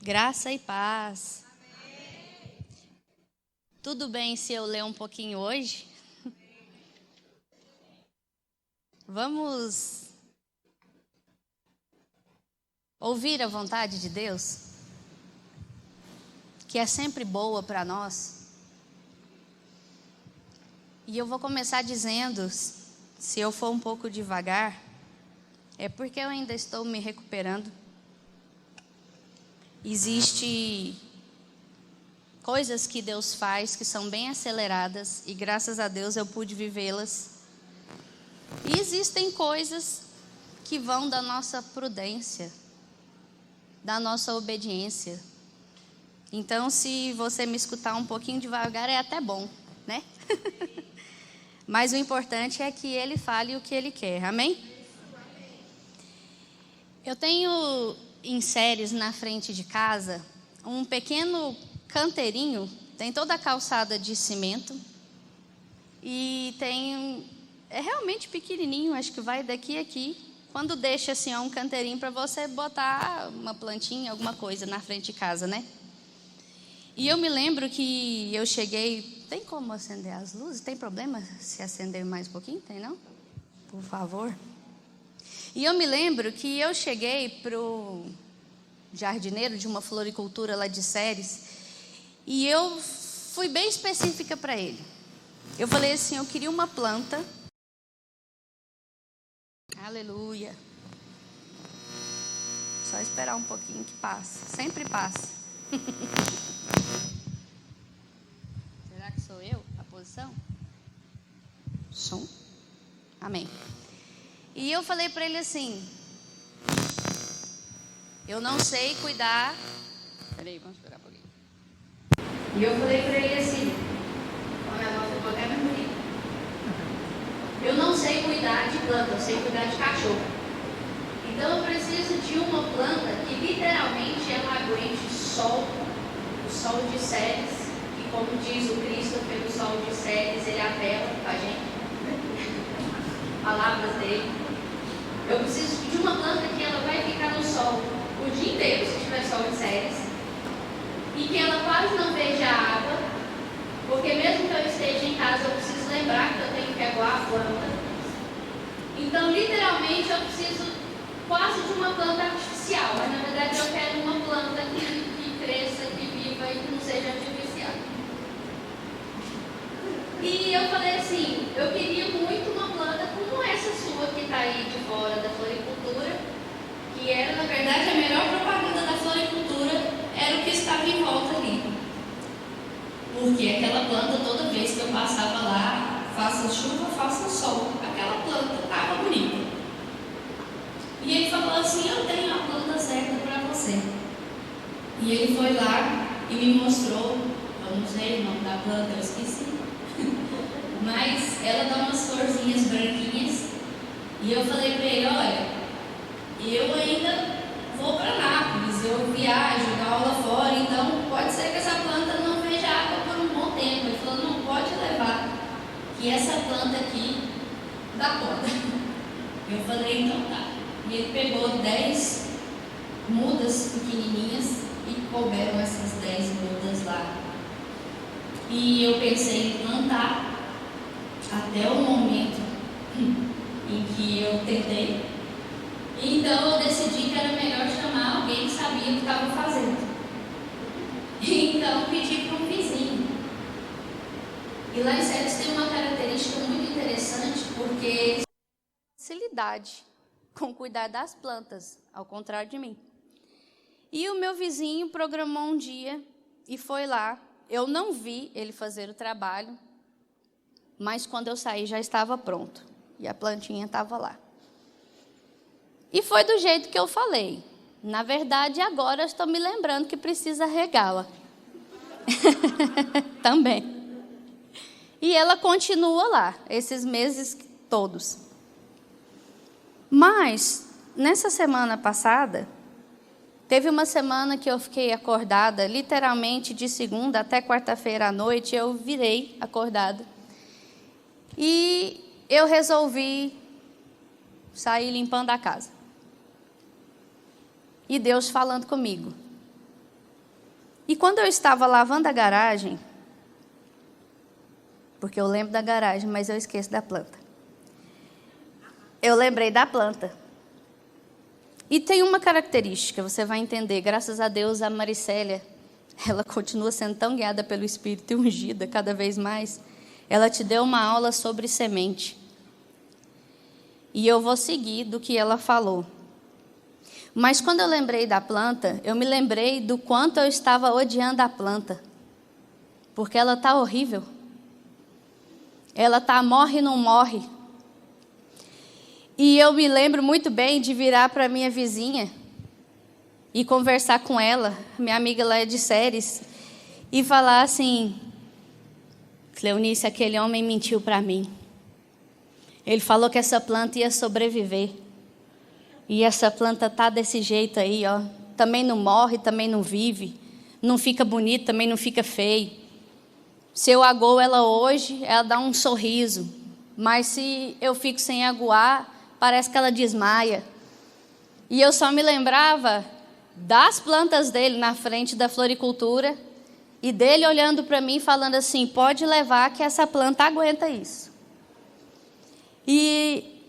Graça e paz. Amém. Tudo bem se eu ler um pouquinho hoje? Vamos ouvir a vontade de Deus, que é sempre boa para nós. E eu vou começar dizendo, se eu for um pouco devagar, é porque eu ainda estou me recuperando. Existem coisas que Deus faz que são bem aceleradas e graças a Deus eu pude vivê-las. E existem coisas que vão da nossa prudência, da nossa obediência. Então, se você me escutar um pouquinho devagar, é até bom, né? Mas o importante é que Ele fale o que Ele quer, amém? Eu tenho em séries na frente de casa um pequeno canteirinho, tem toda a calçada de cimento e é realmente pequenininho, acho que vai daqui a aqui. Quando deixa assim um canteirinho para você botar uma plantinha, alguma coisa na frente de casa, né? E eu me lembro que eu cheguei, tem como acender as luzes? Tem problema se acender mais um pouquinho? Tem não? Por favor. E eu me lembro que eu cheguei para o jardineiro de uma floricultura lá de Séries e eu fui bem específica para ele. Eu falei assim, eu queria uma planta. Aleluia. Só esperar um pouquinho que passa. Sempre passa. Será que sou eu a posição? Som? Amém. E eu falei para ele assim, eu não sei cuidar. Peraí, vamos esperar um pouquinho. E eu falei para ele assim, olha, a nossa boca é muito bonita. Eu não sei cuidar de planta, eu sei cuidar de cachorro. Então eu preciso de uma planta que literalmente ela aguente o sol de Séries, que como diz o Cristo, pelo sol de Séries, ele apela com a gente. Palavras dele. Eu preciso de uma planta que ela vai ficar no sol o dia inteiro, se tiver sol de Séries, e que ela quase não veja água, porque mesmo que eu esteja em casa, eu preciso lembrar que eu tenho que aguar a planta. Então, literalmente, eu preciso quase de uma planta artificial, mas na verdade eu quero uma planta que cresça, que viva e que não seja artificial. E eu falei assim, eu queria muito uma planta como essa sua que está aí de fora da floricultura, que era, na verdade, a melhor propaganda da floricultura, era o que estava em volta ali. Porque aquela planta, toda vez que eu passava lá, faça chuva, faça sol, aquela planta estava bonita. E ele falou assim, eu tenho a planta certa para você. E ele foi lá e me mostrou, eu não sei o nome da planta, eu esqueci. Mas ela dá umas florzinhas branquinhas. E eu falei para ele, olha, eu ainda vou para Nápoles, eu viajo, dou aula fora, então pode ser que essa planta não veja água por um bom tempo. Ele falou, não, pode levar, que essa planta aqui dá conta. Eu falei, então tá. E ele pegou 10 mudas pequenininhas e couberam essas 10 mudas lá. E eu pensei em plantar até o momento em que eu tentei. Então eu decidi que era melhor chamar alguém que sabia o que estava fazendo. Então pedi para um vizinho. E lá em Séries tem uma característica muito interessante, porque facilidade com cuidar das plantas, ao contrário de mim. E o meu vizinho programou um dia e foi lá. Eu não vi ele fazer o trabalho, mas quando eu saí já estava pronto. E a plantinha estava lá. E foi do jeito que eu falei. Na verdade, agora eu estou me lembrando que precisa regá-la. Também. E ela continua lá, esses meses todos. Mas, nessa semana passada, teve uma semana que eu fiquei acordada, literalmente de segunda até quarta-feira à noite, eu virei acordada. E eu resolvi sair limpando a casa. E Deus falando comigo. E quando eu estava lavando a garagem, porque eu lembro da garagem, mas eu esqueço da planta. Eu lembrei da planta. E tem uma característica, você vai entender, graças a Deus a Maricélia, ela continua sendo tão guiada pelo Espírito e ungida cada vez mais. Ela te deu uma aula sobre semente. E eu vou seguir do que ela falou. Mas quando eu lembrei da planta, eu me lembrei do quanto eu estava odiando a planta. Porque ela está horrível. Ela está morre, não morre. E eu me lembro muito bem de virar para minha vizinha e conversar com ela, minha amiga lá é de Séries, e falar assim: Cleonice, aquele homem mentiu para mim. Ele falou que essa planta ia sobreviver. E essa planta está desse jeito aí, ó. Também não morre, também não vive. Não fica bonito, também não fica feio. Se eu agoo ela hoje, ela dá um sorriso. Mas se eu fico sem aguar, parece que ela desmaia. E eu só me lembrava das plantas dele na frente da floricultura e dele olhando para mim falando assim: pode levar que essa planta aguenta isso. E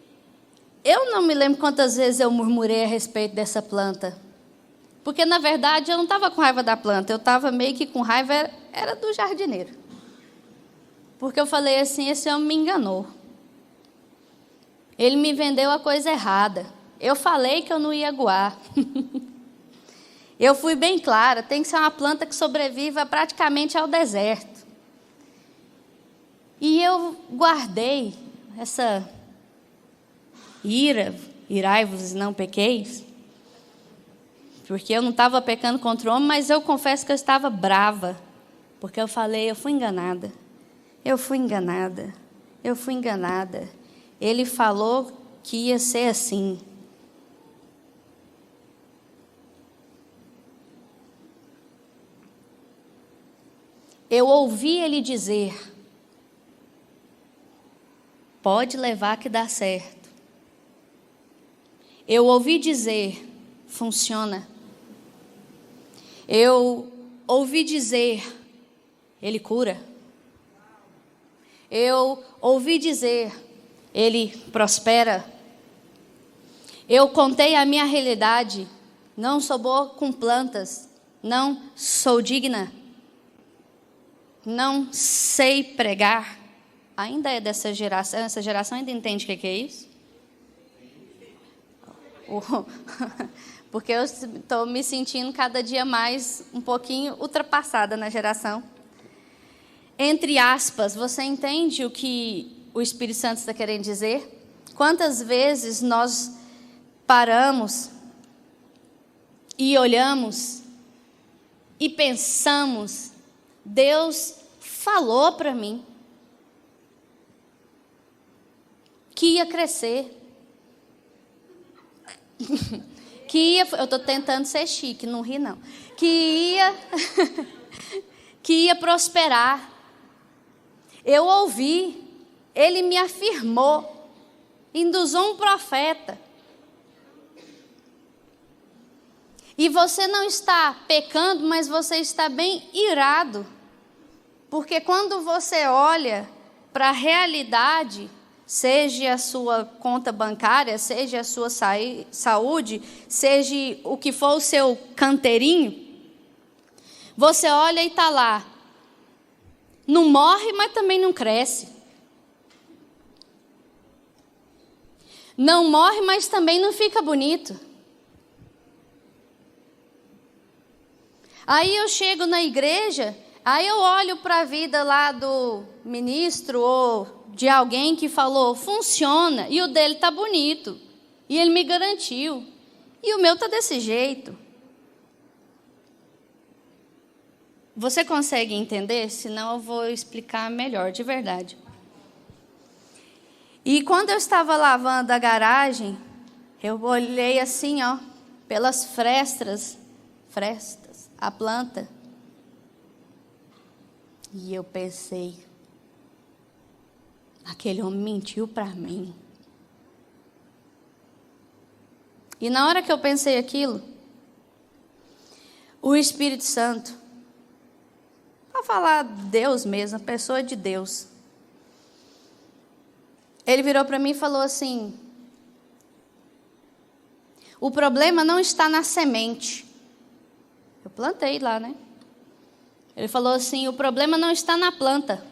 eu não me lembro quantas vezes eu murmurei a respeito dessa planta. Porque, na verdade, eu não estava com raiva da planta. Eu estava meio que com raiva, era do jardineiro. Porque eu falei assim: esse homem me enganou. Ele me vendeu a coisa errada. Eu falei que eu não ia aguar. Eu fui bem clara, tem que ser uma planta que sobreviva praticamente ao deserto. E eu guardei essa ira, irai-vos e não pequeis, porque eu não estava pecando contra o homem, mas eu confesso que eu estava brava, porque eu falei: eu fui enganada, eu fui enganada, eu fui enganada. Ele falou que ia ser assim. Eu ouvi ele dizer: pode levar que dá certo. Eu ouvi dizer: funciona. Eu ouvi dizer: ele cura. Eu ouvi dizer: ele prospera. Eu contei a minha realidade. Não sou boa com plantas. Não sou digna. Não sei pregar. Ainda é dessa geração. Essa geração ainda entende o que é isso? Porque eu estou me sentindo cada dia mais um pouquinho ultrapassada na geração. Entre aspas, você entende o que o Espírito Santo está querendo dizer? Quantas vezes nós paramos e olhamos e pensamos: Deus falou para mim que ia crescer, que ia, eu estou tentando ser chique, não ri não, que ia prosperar. Eu ouvi, ele me afirmou, induzou um profeta. E você não está pecando, mas você está bem irado. Porque quando você olha para a realidade, seja a sua conta bancária, seja a sua saúde, seja o que for o seu canteirinho, você olha e está lá. Não morre, mas também não cresce. Não morre, mas também não fica bonito. Aí eu chego na igreja, aí eu olho para a vida lá do ministro ou de alguém que falou: funciona, e o dele está bonito, e ele me garantiu, e o meu está desse jeito. Você consegue entender? Senão eu vou explicar melhor, de verdade. E quando eu estava lavando a garagem, eu olhei assim, ó, pelas frestas, a planta. E eu pensei: aquele homem mentiu para mim. E na hora que eu pensei aquilo, o Espírito Santo falar Deus mesmo, a pessoa de Deus. Ele virou para mim e falou assim: o problema não está na semente. Eu plantei lá, né? Ele falou assim: o problema não está na planta.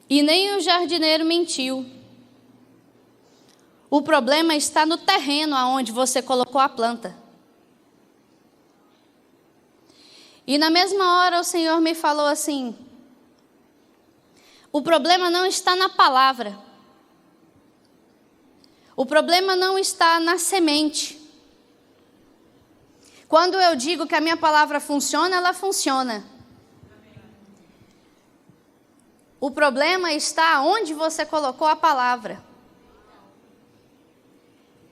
E nem o jardineiro mentiu. O problema está no terreno aonde você colocou a planta. E na mesma hora o Senhor me falou assim: o problema não está na palavra. O problema não está na semente. Quando eu digo que a minha palavra funciona, ela funciona. O problema está onde você colocou a palavra.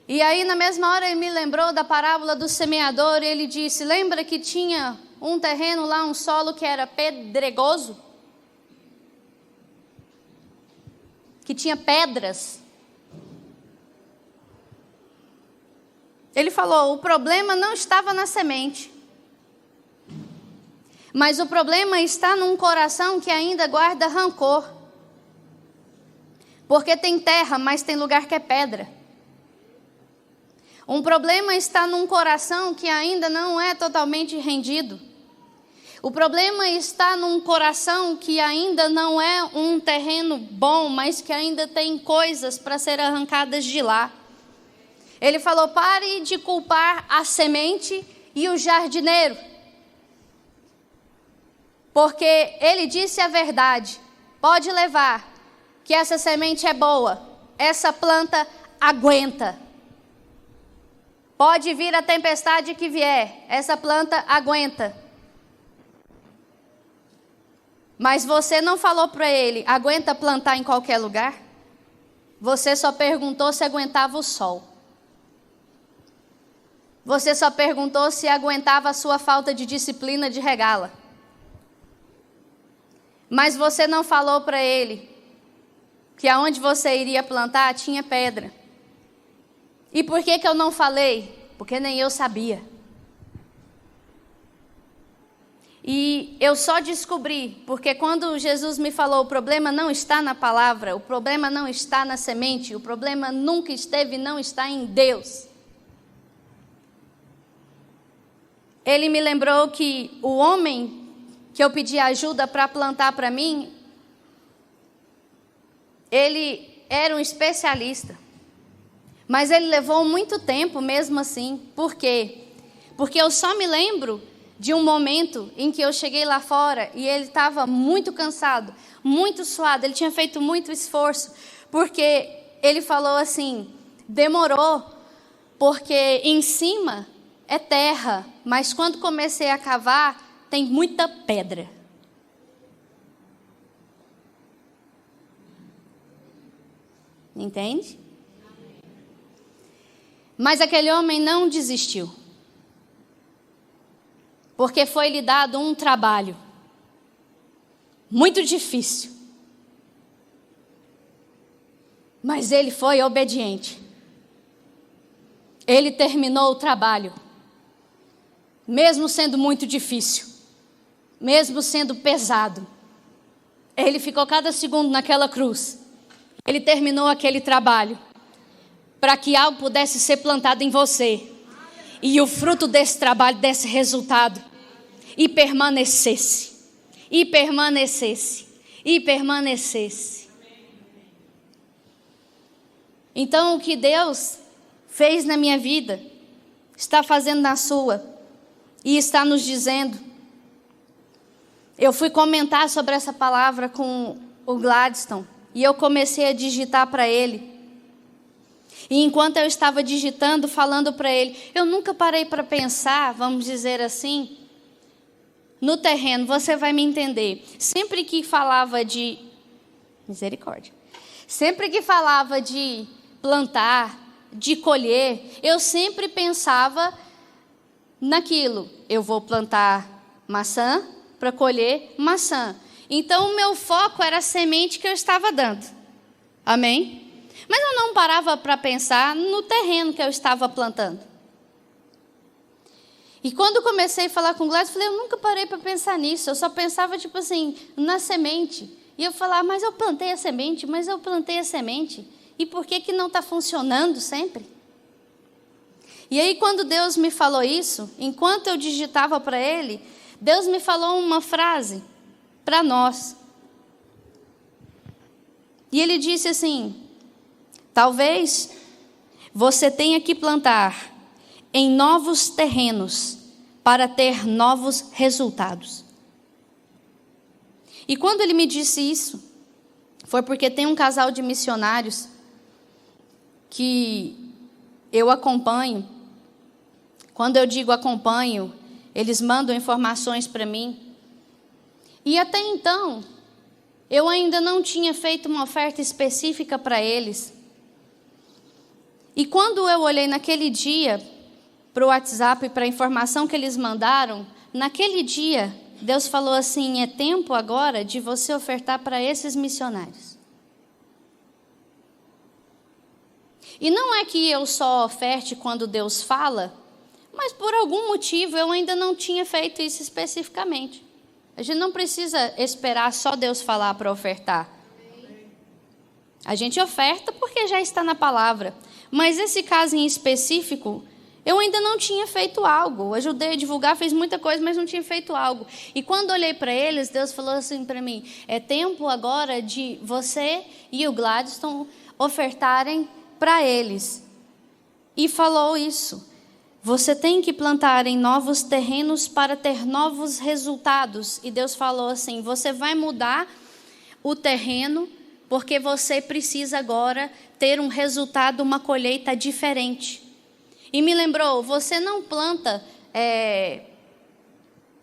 E aí, na mesma hora, ele me lembrou da parábola do semeador. E ele disse: lembra que tinha um terreno lá, um solo que era pedregoso? Que tinha pedras. Ele falou: o problema não estava na semente. Mas o problema está num coração que ainda guarda rancor. Porque tem terra, mas tem lugar que é pedra. Um problema está num coração que ainda não é totalmente rendido. O problema está num coração que ainda não é um terreno bom, mas que ainda tem coisas para ser arrancadas de lá. Ele falou: pare de culpar a semente e o jardineiro. Porque ele disse a verdade. Pode levar, que essa semente é boa. Essa planta aguenta. Pode vir a tempestade que vier. Essa planta aguenta. Mas você não falou para ele: aguenta plantar em qualquer lugar? Você só perguntou se aguentava o sol. Você só perguntou se aguentava a sua falta de disciplina de regá-la. Mas você não falou para ele que aonde você iria plantar tinha pedra. E por que eu não falei? Porque nem eu sabia. E eu só descobri, porque quando Jesus me falou: o problema não está na palavra, o problema não está na semente, o problema nunca esteve e não está em Deus. Ele me lembrou que o homem que eu pedi ajuda para plantar para mim, ele era um especialista. Mas ele levou muito tempo mesmo assim. Por quê? Porque eu só me lembro de um momento em que eu cheguei lá fora e ele estava muito cansado, muito suado, ele tinha feito muito esforço, porque ele falou assim: demorou, porque em cima é terra, mas quando comecei a cavar, tem muita pedra. Entende? Mas aquele homem não desistiu. Porque foi lhe dado um trabalho muito difícil. Mas ele foi obediente. Ele terminou o trabalho. Mesmo sendo muito difícil. Mesmo sendo pesado. Ele ficou cada segundo naquela cruz. Ele terminou aquele trabalho. Para que algo pudesse ser plantado em você. E o fruto desse trabalho desse resultado. E permanecesse. E permanecesse. E permanecesse. Então o que Deus fez na minha vida, está fazendo na sua. E está nos dizendo. Eu fui comentar sobre essa palavra com o Gladstone. E eu comecei a digitar para ele. E enquanto eu estava digitando, falando para ele, eu nunca parei para pensar, vamos dizer assim, no terreno, você vai me entender. Sempre que falava de misericórdia, sempre que falava de plantar, de colher, eu sempre pensava naquilo. Eu vou plantar maçã para colher maçã. Então o meu foco era a semente que eu estava dando. Amém? Mas eu não parava para pensar no terreno que eu estava plantando. E quando comecei a falar com o Gladys, eu falei, eu nunca parei para pensar nisso. Eu só pensava, tipo assim, na semente. E eu falava, mas eu plantei a semente, mas eu plantei a semente. E por que não está funcionando sempre? E aí, quando Deus me falou isso, enquanto eu digitava para Ele, Deus me falou uma frase para nós. E Ele disse assim, talvez você tenha que plantar em novos terrenos para ter novos resultados. E quando Ele me disse isso, foi porque tem um casal de missionários que eu acompanho. Quando eu digo acompanho, eles mandam informações para mim. E até então, eu ainda não tinha feito uma oferta específica para eles. E quando eu olhei naquele dia para o WhatsApp, para a informação que eles mandaram, naquele dia, Deus falou assim, é tempo agora de você ofertar para esses missionários. E não é que eu só oferte quando Deus fala, mas por algum motivo eu ainda não tinha feito isso especificamente. A gente não precisa esperar só Deus falar para ofertar. A gente oferta porque já está na palavra. Mas esse caso em específico, eu ainda não tinha feito algo. Eu ajudei a divulgar, fiz muita coisa, mas não tinha feito algo. E quando olhei para eles, Deus falou assim para mim, é tempo agora de você e o Gladstone ofertarem para eles. E falou isso. Você tem que plantar em novos terrenos para ter novos resultados. E Deus falou assim, você vai mudar o terreno porque você precisa agora ter um resultado, uma colheita diferente. E me lembrou, você não planta,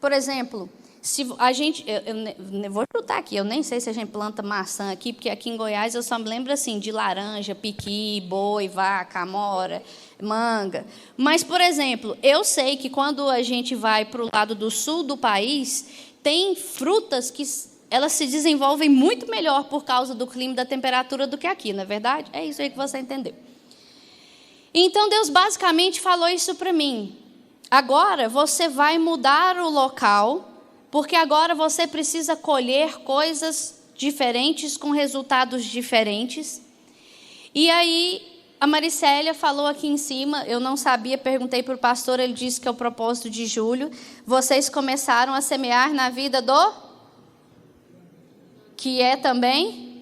por exemplo, se a gente, eu vou chutar aqui, eu nem sei se a gente planta maçã aqui, porque aqui em Goiás eu só me lembro assim, de laranja, piqui, boi, vaca, amora, manga. Mas, por exemplo, eu sei que quando a gente vai para o lado do sul do país, tem frutas que elas se desenvolvem muito melhor por causa do clima e da temperatura do que aqui, não é verdade? É isso aí que você entendeu. Então, Deus basicamente falou isso para mim. Agora você vai mudar o local, porque agora você precisa colher coisas diferentes, com resultados diferentes. E aí, a Maricélia falou aqui em cima, eu não sabia, perguntei para o pastor, ele disse que é o propósito de julho. Vocês começaram a semear na vida do... que é também...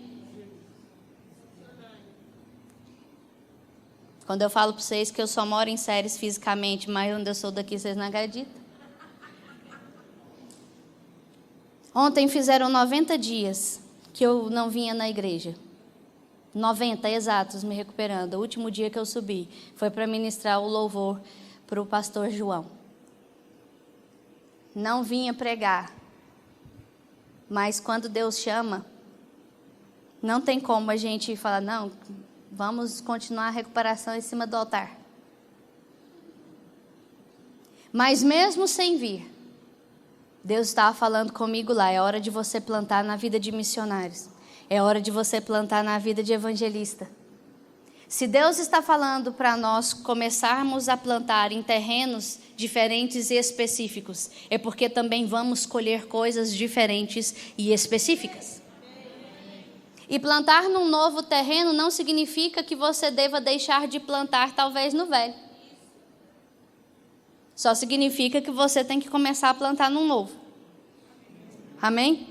Quando eu falo para vocês que eu só moro em Séries fisicamente, mas onde eu sou daqui, vocês não acreditam. Ontem fizeram 90 dias que eu não vinha na igreja. 90 exatos, me recuperando. O último dia que eu subi foi para ministrar o louvor para o pastor João. Não vinha pregar. Mas quando Deus chama, não tem como a gente falar, não, vamos continuar a recuperação em cima do altar. Mas mesmo sem vir, Deus estava falando comigo lá, é hora de você plantar na vida de missionários. É hora de você plantar na vida de evangelista. Se Deus está falando para nós começarmos a plantar em terrenos diferentes e específicos, é porque também vamos colher coisas diferentes e específicas. E plantar num novo terreno não significa que você deva deixar de plantar talvez no velho. Só significa que você tem que começar a plantar num novo. Amém?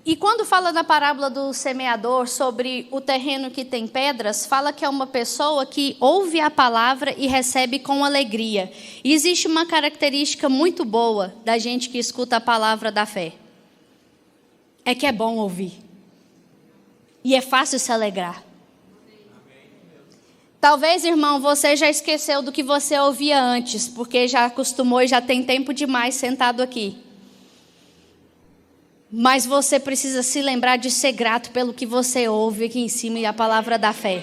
E quando fala na parábola do semeador sobre o terreno que tem pedras, fala que é uma pessoa que ouve a palavra e recebe com alegria. E existe uma característica muito boa da gente que escuta a palavra da fé. É que é bom ouvir. E é fácil se alegrar. Talvez, irmão, você já esqueceu do que você ouvia antes, porque já acostumou e já tem tempo demais sentado aqui. Mas você precisa se lembrar de ser grato pelo que você ouve aqui em cima e a palavra da fé.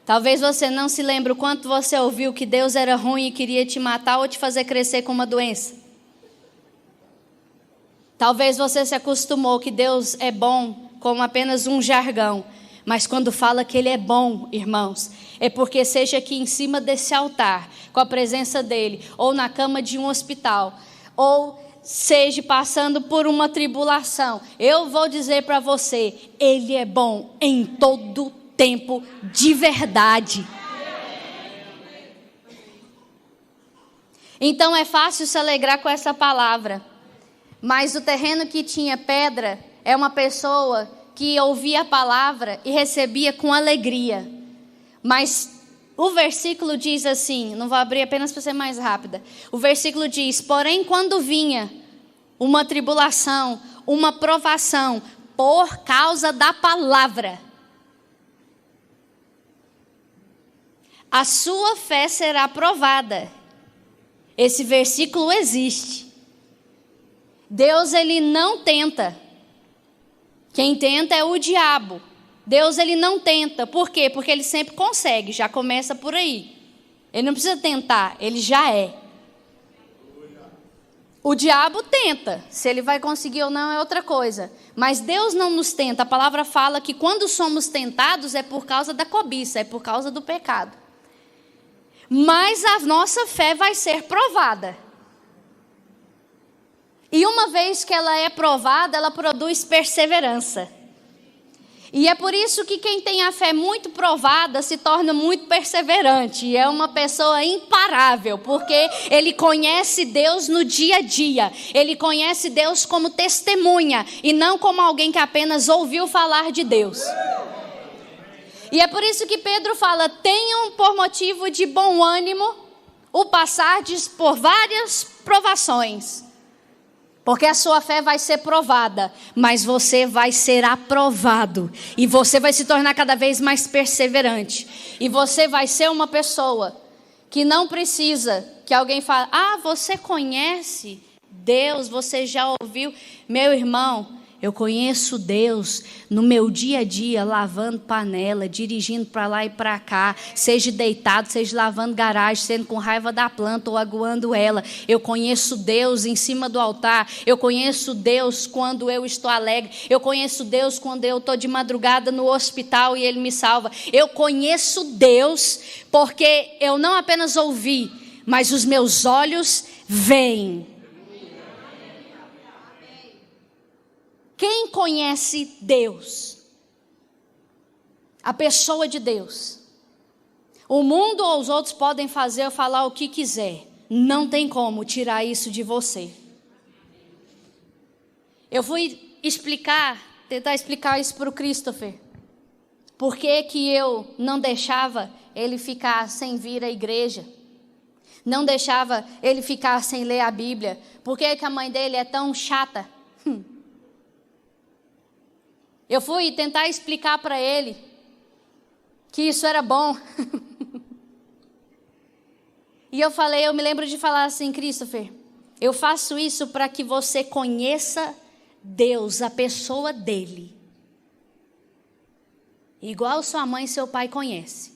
Talvez você não se lembre o quanto você ouviu que Deus era ruim e queria te matar ou te fazer crescer com uma doença. Talvez você se acostumou que Deus é bom como apenas um jargão. Mas quando fala que Ele é bom, irmãos, é porque seja aqui em cima desse altar, com a presença dEle, ou na cama de um hospital, ou seja passando por uma tribulação, eu vou dizer para você, Ele é bom em todo tempo, de verdade. Então é fácil se alegrar com essa palavra, mas o terreno que tinha pedra é uma pessoa que ouvia a palavra e recebia com alegria. Mas o versículo diz assim, não vou abrir apenas para ser mais rápida. O versículo diz, porém quando vinha uma tribulação, uma provação, por causa da palavra, a sua fé será provada. Esse versículo existe. Deus, ele não tenta. Quem tenta é o diabo. Deus, ele não tenta. Por quê? Porque ele sempre consegue. Já começa por aí. Ele não precisa tentar, ele já é. O diabo tenta. Se ele vai conseguir ou não é outra coisa. Mas Deus não nos tenta. A palavra fala que quando somos tentados é por causa da cobiça, é por causa do pecado. Mas a nossa fé vai ser provada. E uma vez que ela é provada, ela produz perseverança. E é por isso que quem tem a fé muito provada se torna muito perseverante. E é uma pessoa imparável, porque ele conhece Deus no dia a dia. Ele conhece Deus como testemunha e não como alguém que apenas ouviu falar de Deus. E é por isso que Pedro fala, tenham por motivo de bom ânimo o passardes por várias provações. Porque a sua fé vai ser provada, mas você vai ser aprovado. E você vai se tornar cada vez mais perseverante. E você vai ser uma pessoa que não precisa que alguém fale, você conhece Deus, você já ouviu. Meu irmão, eu conheço Deus no meu dia a dia, lavando panela, dirigindo para lá e para cá, seja deitado, seja lavando garagem, sendo com raiva da planta ou aguando ela. Eu conheço Deus em cima do altar, eu conheço Deus quando eu estou alegre, eu conheço Deus quando eu estou de madrugada no hospital e Ele me salva. Eu conheço Deus porque eu não apenas ouvi, mas os meus olhos veem. Quem conhece Deus? A pessoa de Deus. O mundo ou os outros podem fazer ou falar o que quiser. Não tem como tirar isso de você. Eu fui tentar explicar isso para o Christopher. Por que eu não deixava ele ficar sem vir à igreja? Não deixava ele ficar sem ler a Bíblia? Por que a mãe dele é tão chata? Eu fui tentar explicar para ele que isso era bom. E eu me lembro de falar assim, Christopher, eu faço isso para que você conheça Deus, a pessoa dele. Igual sua mãe e seu pai conhecem.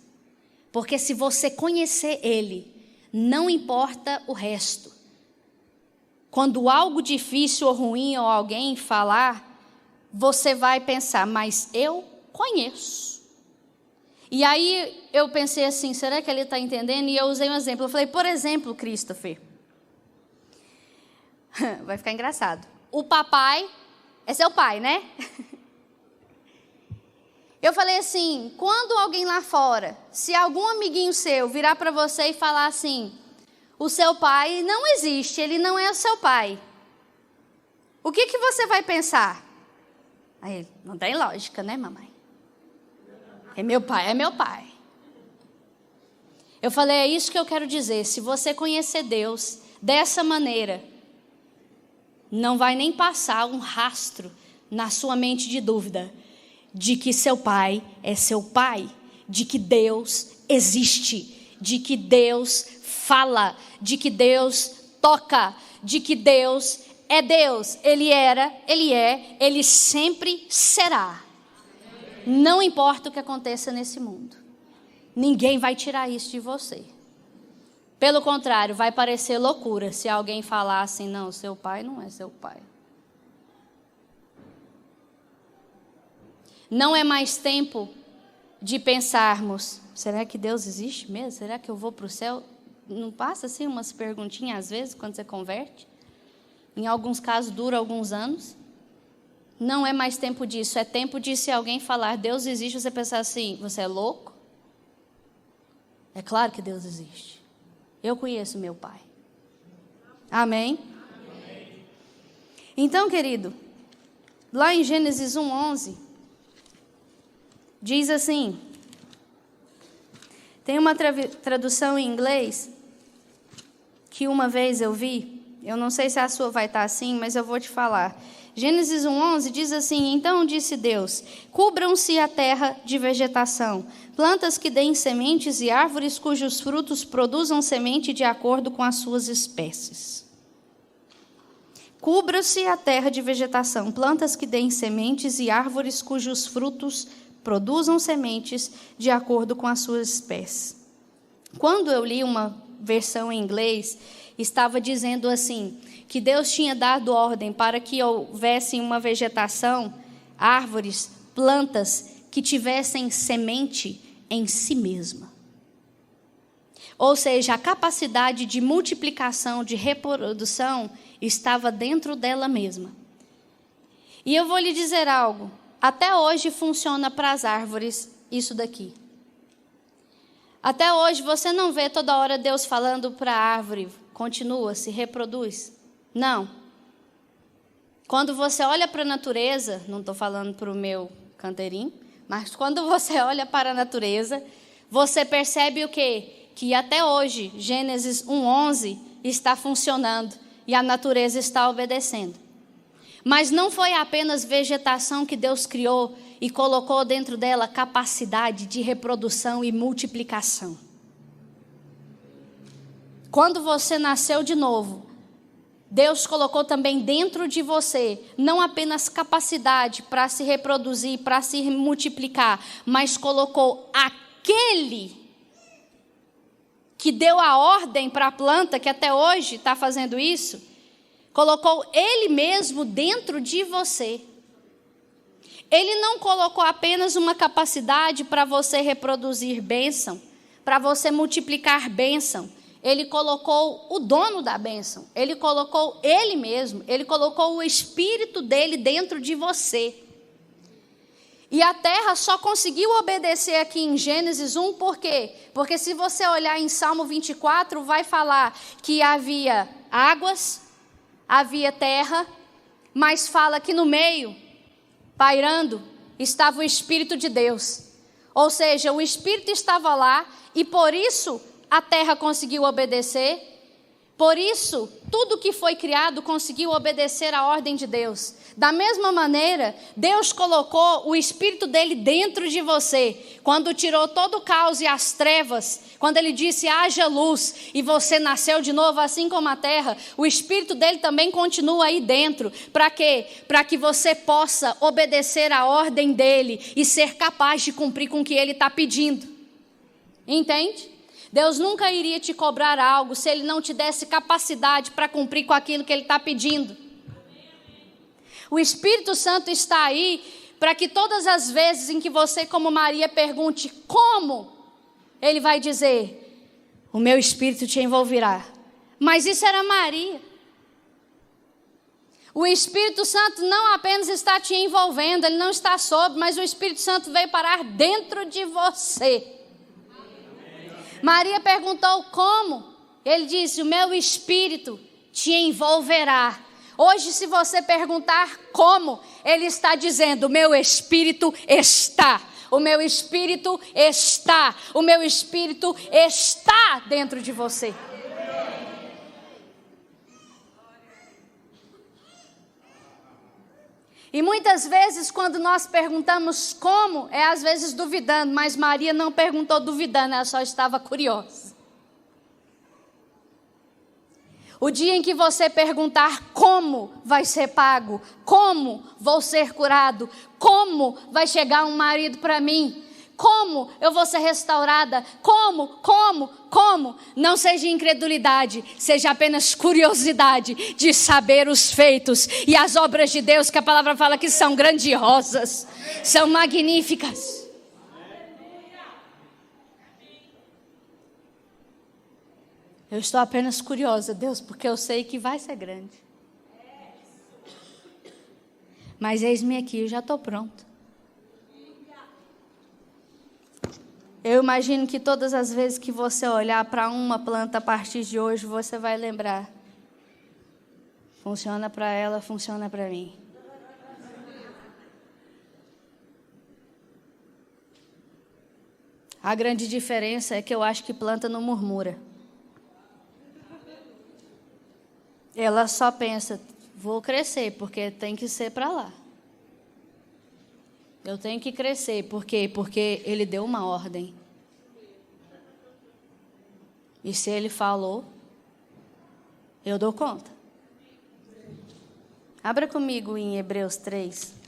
Porque se você conhecer ele, não importa o resto. Quando algo difícil ou ruim ou alguém falar, você vai pensar, mas eu conheço. E aí eu pensei assim, será que ele está entendendo? E eu usei um exemplo. Eu falei, por exemplo, Christopher. Vai ficar engraçado. O papai é seu pai, né? Eu falei assim, quando alguém lá fora, se algum amiguinho seu virar para você e falar assim, o seu pai não existe, ele não é o seu pai. O que você vai pensar? Aí, não tem lógica, né, mamãe? É meu pai. Eu falei, é isso que eu quero dizer. Se você conhecer Deus dessa maneira, não vai nem passar um rastro na sua mente de dúvida de que seu pai é seu pai, de que Deus existe, de que Deus fala, de que Deus toca, de que Deus é Deus. Ele era, Ele é, Ele sempre será. Não importa o que aconteça nesse mundo. Ninguém vai tirar isso de você. Pelo contrário, vai parecer loucura se alguém falar assim, não, seu pai não é seu pai. Não é mais tempo de pensarmos, será que Deus existe mesmo? Será que eu vou para o céu? Não passa assim umas perguntinhas às vezes quando você converte? Em alguns casos dura alguns anos. Não é mais tempo disso, é tempo de se alguém falar Deus existe, você pensar assim, você é louco? É claro que Deus existe. Eu conheço meu Pai. Amém? Amém. Então, querido, lá em Gênesis 1:11, diz assim, tem uma tradução em inglês que uma vez eu vi, eu não sei se a sua vai estar assim, mas eu vou te falar. Gênesis 1:11 diz assim, então disse Deus, cubram-se a terra de vegetação, plantas que deem sementes e árvores cujos frutos produzam semente de acordo com as suas espécies. Cubra-se a terra de vegetação, plantas que deem sementes e árvores cujos frutos produzam sementes de acordo com as suas espécies. Quando eu li uma versão em inglês, estava dizendo assim, que Deus tinha dado ordem para que houvesse uma vegetação, árvores, plantas que tivessem semente em si mesma. Ou seja, a capacidade de multiplicação, de reprodução, estava dentro dela mesma. E eu vou lhe dizer algo, até hoje funciona para as árvores isso daqui. Até hoje você não vê toda hora Deus falando para a árvore, continua, se reproduz. Não. Quando você olha para a natureza, não estou falando para o meu canteirinho, mas quando você olha para a natureza, você percebe o quê? Que até hoje, Gênesis 1:11 está funcionando e a natureza está obedecendo. Mas não foi apenas vegetação que Deus criou e colocou dentro dela capacidade de reprodução e multiplicação. Quando você nasceu de novo, Deus colocou também dentro de você, não apenas capacidade para se reproduzir, para se multiplicar, mas colocou aquele que deu a ordem para a planta, que até hoje está fazendo isso, colocou Ele mesmo dentro de você. Ele não colocou apenas uma capacidade para você reproduzir bênção, para você multiplicar bênção. Ele colocou o dono da bênção, Ele colocou Ele mesmo, Ele colocou o Espírito dEle dentro de você. E a terra só conseguiu obedecer aqui em Gênesis 1, por quê? Porque se você olhar em Salmo 24, vai falar que havia águas, havia terra, mas fala que no meio, pairando, estava o Espírito de Deus. Ou seja, o Espírito estava lá e por isso a terra conseguiu obedecer, por isso tudo que foi criado conseguiu obedecer à ordem de Deus. Da mesma maneira, Deus colocou o Espírito dele dentro de você. Quando tirou todo o caos e as trevas, quando ele disse haja luz e você nasceu de novo assim como a terra, o Espírito dele também continua aí dentro. Para quê? Para que você possa obedecer à ordem dele e ser capaz de cumprir com o que ele está pedindo. Entende? Deus nunca iria te cobrar algo se Ele não te desse capacidade para cumprir com aquilo que Ele está pedindo. O Espírito Santo está aí para que todas as vezes em que você, como Maria, pergunte como, Ele vai dizer, o meu Espírito te envolverá. Mas isso era Maria. O Espírito Santo não apenas está te envolvendo, Ele não está sobre, mas o Espírito Santo veio parar dentro de você. Maria perguntou como? Ele disse, o meu Espírito te envolverá. Hoje, se você perguntar como, Ele está dizendo, o meu Espírito está. O meu Espírito está. O meu Espírito está dentro de você. E muitas vezes quando nós perguntamos como, é às vezes duvidando, mas Maria não perguntou duvidando, ela só estava curiosa. O dia em que você perguntar como vai ser pago, como vou ser curado, como vai chegar um marido para mim, como eu vou ser restaurada, como, não seja incredulidade, seja apenas curiosidade de saber os feitos e as obras de Deus, que a palavra fala que são grandiosas, são magníficas. Eu estou apenas curiosa, Deus, porque eu sei que vai ser grande. Mas eis-me aqui, eu já estou pronto. Eu imagino que todas as vezes que você olhar para uma planta a partir de hoje, você vai lembrar. Funciona para ela, funciona para mim. A grande diferença é que eu acho que planta não murmura. Ela só pensa, vou crescer, porque tem que ser para lá. Eu tenho que crescer, por quê? Porque ele deu uma ordem. E se ele falou, eu dou conta. Abra comigo em Hebreus 3.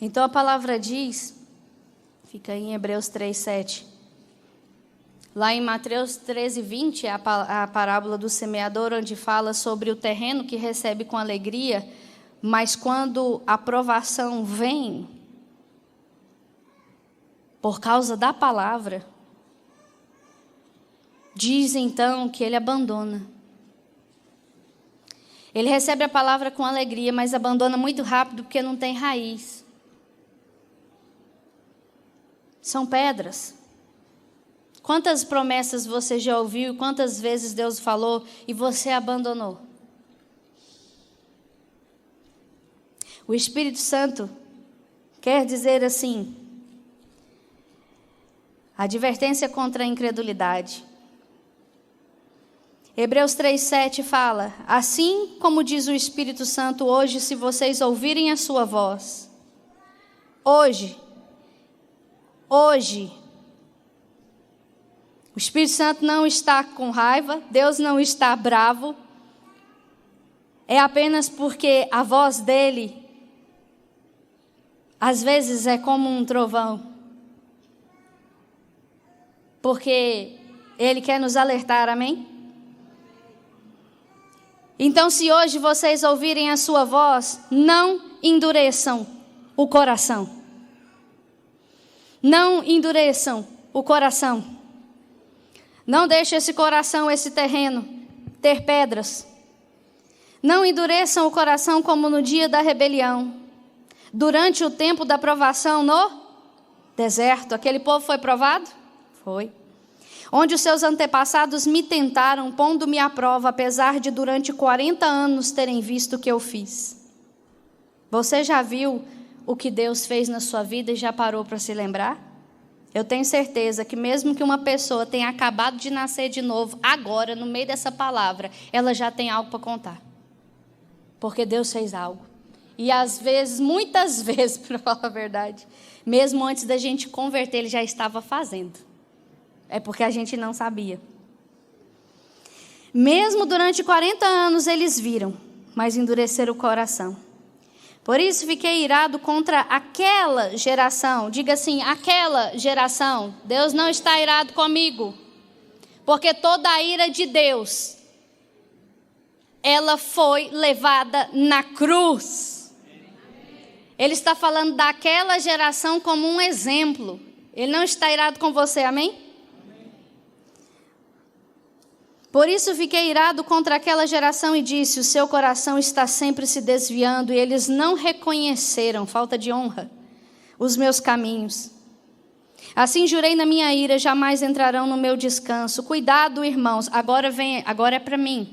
Então a palavra diz, fica aí em Hebreus 3, 7. Lá em Mateus 13, 20, é a parábola do semeador, onde fala sobre o terreno que recebe com alegria, mas quando a provação vem, por causa da palavra, diz então que ele abandona. Ele recebe a palavra com alegria, mas abandona muito rápido porque não tem raiz. São pedras. Quantas promessas você já ouviu, quantas vezes Deus falou e você abandonou? O Espírito Santo quer dizer assim, advertência contra a incredulidade. Hebreus 3,7 fala, assim como diz o Espírito Santo hoje, se vocês ouvirem a sua voz, hoje, o Espírito Santo não está com raiva, Deus não está bravo, é apenas porque a voz dele, às vezes é como um trovão, porque ele quer nos alertar, amém? Então, se hoje vocês ouvirem a sua voz, não endureçam o coração. Não endureçam o coração. Não deixe esse coração, esse terreno, ter pedras. Não endureçam o coração como no dia da rebelião. Durante o tempo da provação no deserto. Aquele povo foi provado? Foi. Onde os seus antepassados me tentaram, pondo-me à prova, apesar de durante 40 anos terem visto o que eu fiz. Você já viu o que Deus fez na sua vida e já parou para se lembrar? Eu tenho certeza que mesmo que uma pessoa tenha acabado de nascer de novo, agora, no meio dessa palavra, ela já tem algo para contar. Porque Deus fez algo. E às vezes, muitas vezes, para falar a verdade, mesmo antes da gente converter, Ele já estava fazendo. É porque a gente não sabia. Mesmo durante 40 anos eles viram, mas endureceram o coração. Por isso fiquei irado contra aquela geração. Diga assim, aquela geração. Deus não está irado comigo. Porque toda a ira de Deus, ela foi levada na cruz. Ele está falando daquela geração como um exemplo. Ele não está irado com você, amém? Por isso fiquei irado contra aquela geração e disse, o seu coração está sempre se desviando e eles não reconheceram, falta de honra, os meus caminhos. Assim jurei na minha ira, jamais entrarão no meu descanso. Cuidado, irmãos, agora é para mim.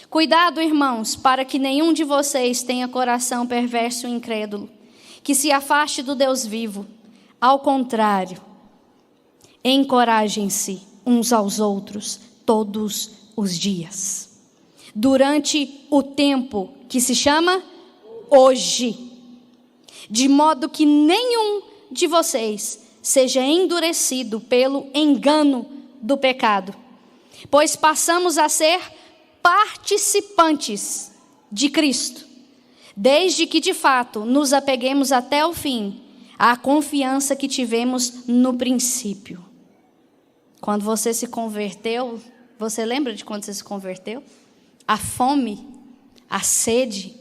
Cuidado, irmãos, para que nenhum de vocês tenha coração perverso e incrédulo, que se afaste do Deus vivo. Ao contrário, encorajem-se uns aos outros, todos os dias, durante o tempo que se chama hoje, de modo que nenhum de vocês seja endurecido pelo engano do pecado, pois passamos a ser participantes de Cristo, desde que de fato nos apeguemos até o fim à confiança que tivemos no princípio. Quando você se converteu, você lembra de quando você se converteu? A fome, a sede,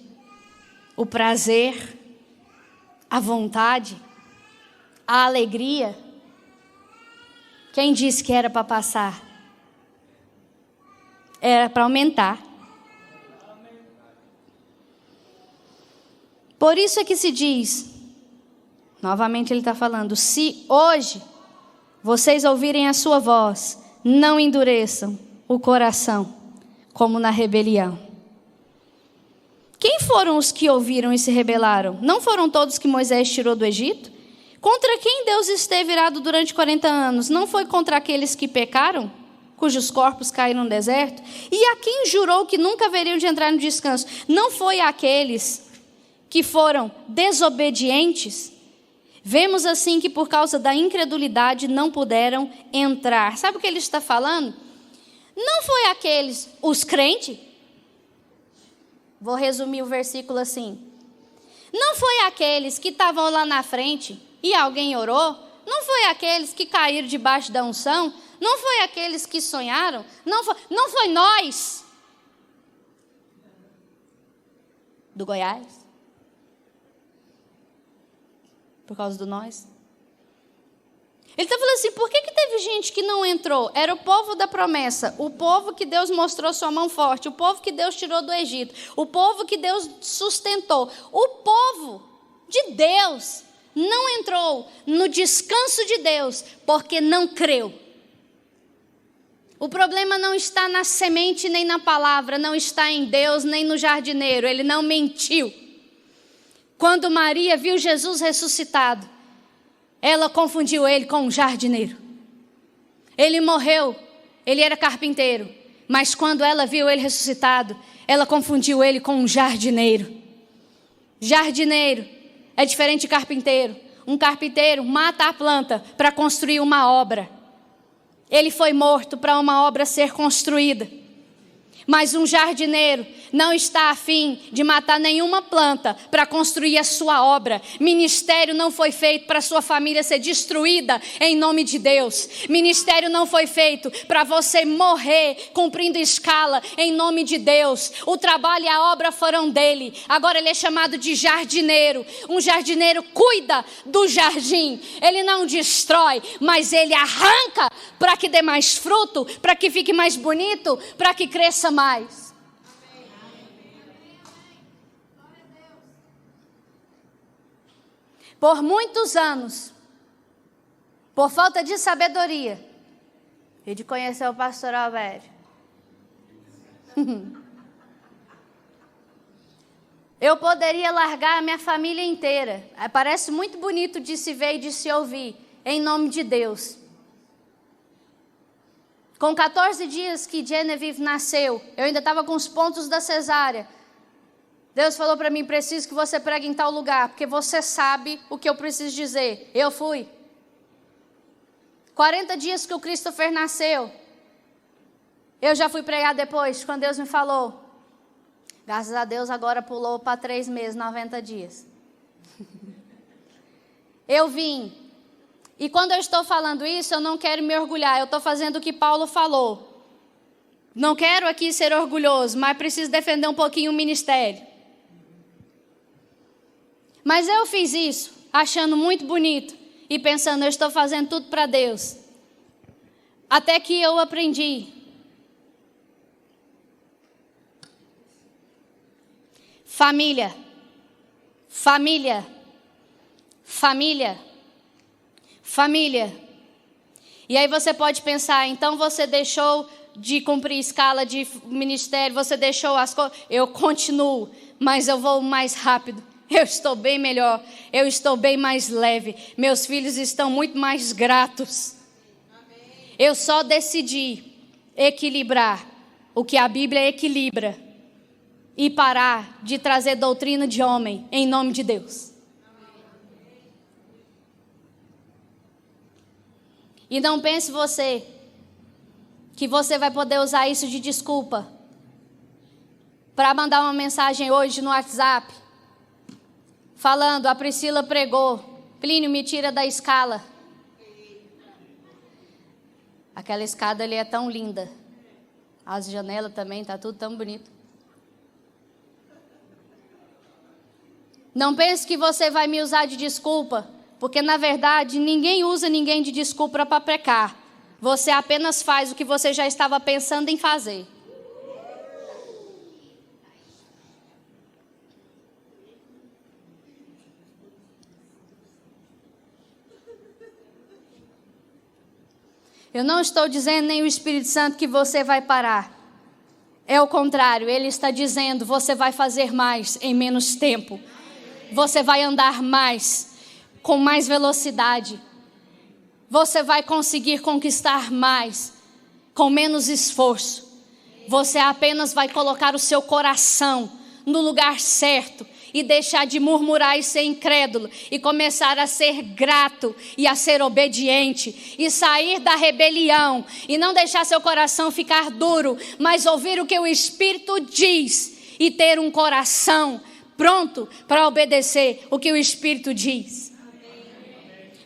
o prazer, a vontade, a alegria. Quem disse que era para passar? Era para aumentar. Por isso é que se diz, novamente ele está falando, se hoje vocês ouvirem a sua voz, não endureçam o coração, como na rebelião. Quem foram os que ouviram e se rebelaram? Não foram todos que Moisés tirou do Egito? Contra quem Deus esteve irado durante 40 anos? Não foi contra aqueles que pecaram, cujos corpos caíram no deserto? E a quem jurou que nunca haveriam de entrar no descanso? Não foi aqueles que foram desobedientes? Vemos assim que por causa da incredulidade não puderam entrar. Sabe o que ele está falando? Não foi aqueles, os crentes? Vou resumir o versículo assim. Não foi aqueles que estavam lá na frente e alguém orou? Não foi aqueles que caíram debaixo da unção? Não foi aqueles que sonharam? Não foi nós do Goiás? Por causa do nós? Ele está falando assim, por que teve gente que não entrou? Era o povo da promessa, o povo que Deus mostrou sua mão forte, o povo que Deus tirou do Egito, o povo que Deus sustentou. O povo de Deus não entrou no descanso de Deus porque não creu. O problema não está na semente nem na palavra, não está em Deus nem no jardineiro, ele não mentiu. Quando Maria viu Jesus ressuscitado, ela confundiu ele com um jardineiro. Ele morreu, ele era carpinteiro, mas quando ela viu ele ressuscitado, ela confundiu ele com um jardineiro. Jardineiro é diferente de carpinteiro. Um carpinteiro mata a planta para construir uma obra. Ele foi morto para uma obra ser construída. Mas um jardineiro não está a fim de matar nenhuma planta para construir a sua obra. Ministério não foi feito para sua família ser destruída em nome de Deus. Ministério não foi feito para você morrer cumprindo escala em nome de Deus. O trabalho e a obra foram dele. Agora ele é chamado de jardineiro. Um jardineiro cuida do jardim. Ele não destrói, mas ele arranca para que dê mais fruto, para que fique mais bonito, para que cresça mais. Por muitos anos, por falta de sabedoria e de conhecer o pastor Alvério, eu poderia largar a minha família inteira. Parece muito bonito de se ver e de se ouvir, em nome de Deus. Com 14 dias que Genevieve nasceu, eu ainda estava com os pontos da cesárea. Deus falou para mim, preciso que você pregue em tal lugar, porque você sabe o que eu preciso dizer. Eu fui. 40 dias que o Christopher nasceu, eu já fui pregar depois, quando Deus me falou. Graças a Deus agora pulou para 3 meses, 90 dias. Eu vim. E quando eu estou falando isso, eu não quero me orgulhar, eu estou fazendo o que Paulo falou. Não quero aqui ser orgulhoso, mas preciso defender um pouquinho o ministério. Mas eu fiz isso, achando muito bonito e pensando, eu estou fazendo tudo para Deus. Até que eu aprendi. Família, família, família, família. E aí você pode pensar, então você deixou de cumprir escala de ministério, você deixou as coisas. Eu continuo, mas eu vou mais rápido. Eu estou bem melhor, eu estou bem mais leve. Meus filhos estão muito mais gratos. Eu só decidi equilibrar o que a Bíblia equilibra e parar de trazer doutrina de homem em nome de Deus. E não pense você que você vai poder usar isso de desculpa para mandar uma mensagem hoje no WhatsApp falando, a Priscila pregou, Plínio me tira da escala. Aquela escada ali é tão linda. As janelas também, tá tudo tão bonito. Não pense que você vai me usar de desculpa, porque na verdade ninguém usa ninguém de desculpa para pecar. Você apenas faz o que você já estava pensando em fazer. Eu não estou dizendo nem o Espírito Santo que você vai parar. É o contrário, ele está dizendo, você vai fazer mais em menos tempo. Você vai andar mais, com mais velocidade. Você vai conseguir conquistar mais, com menos esforço. Você apenas vai colocar o seu coração no lugar certo e deixar de murmurar e ser incrédulo e começar a ser grato e a ser obediente e sair da rebelião e não deixar seu coração ficar duro, mas ouvir o que o Espírito diz e ter um coração pronto para obedecer o que o Espírito diz.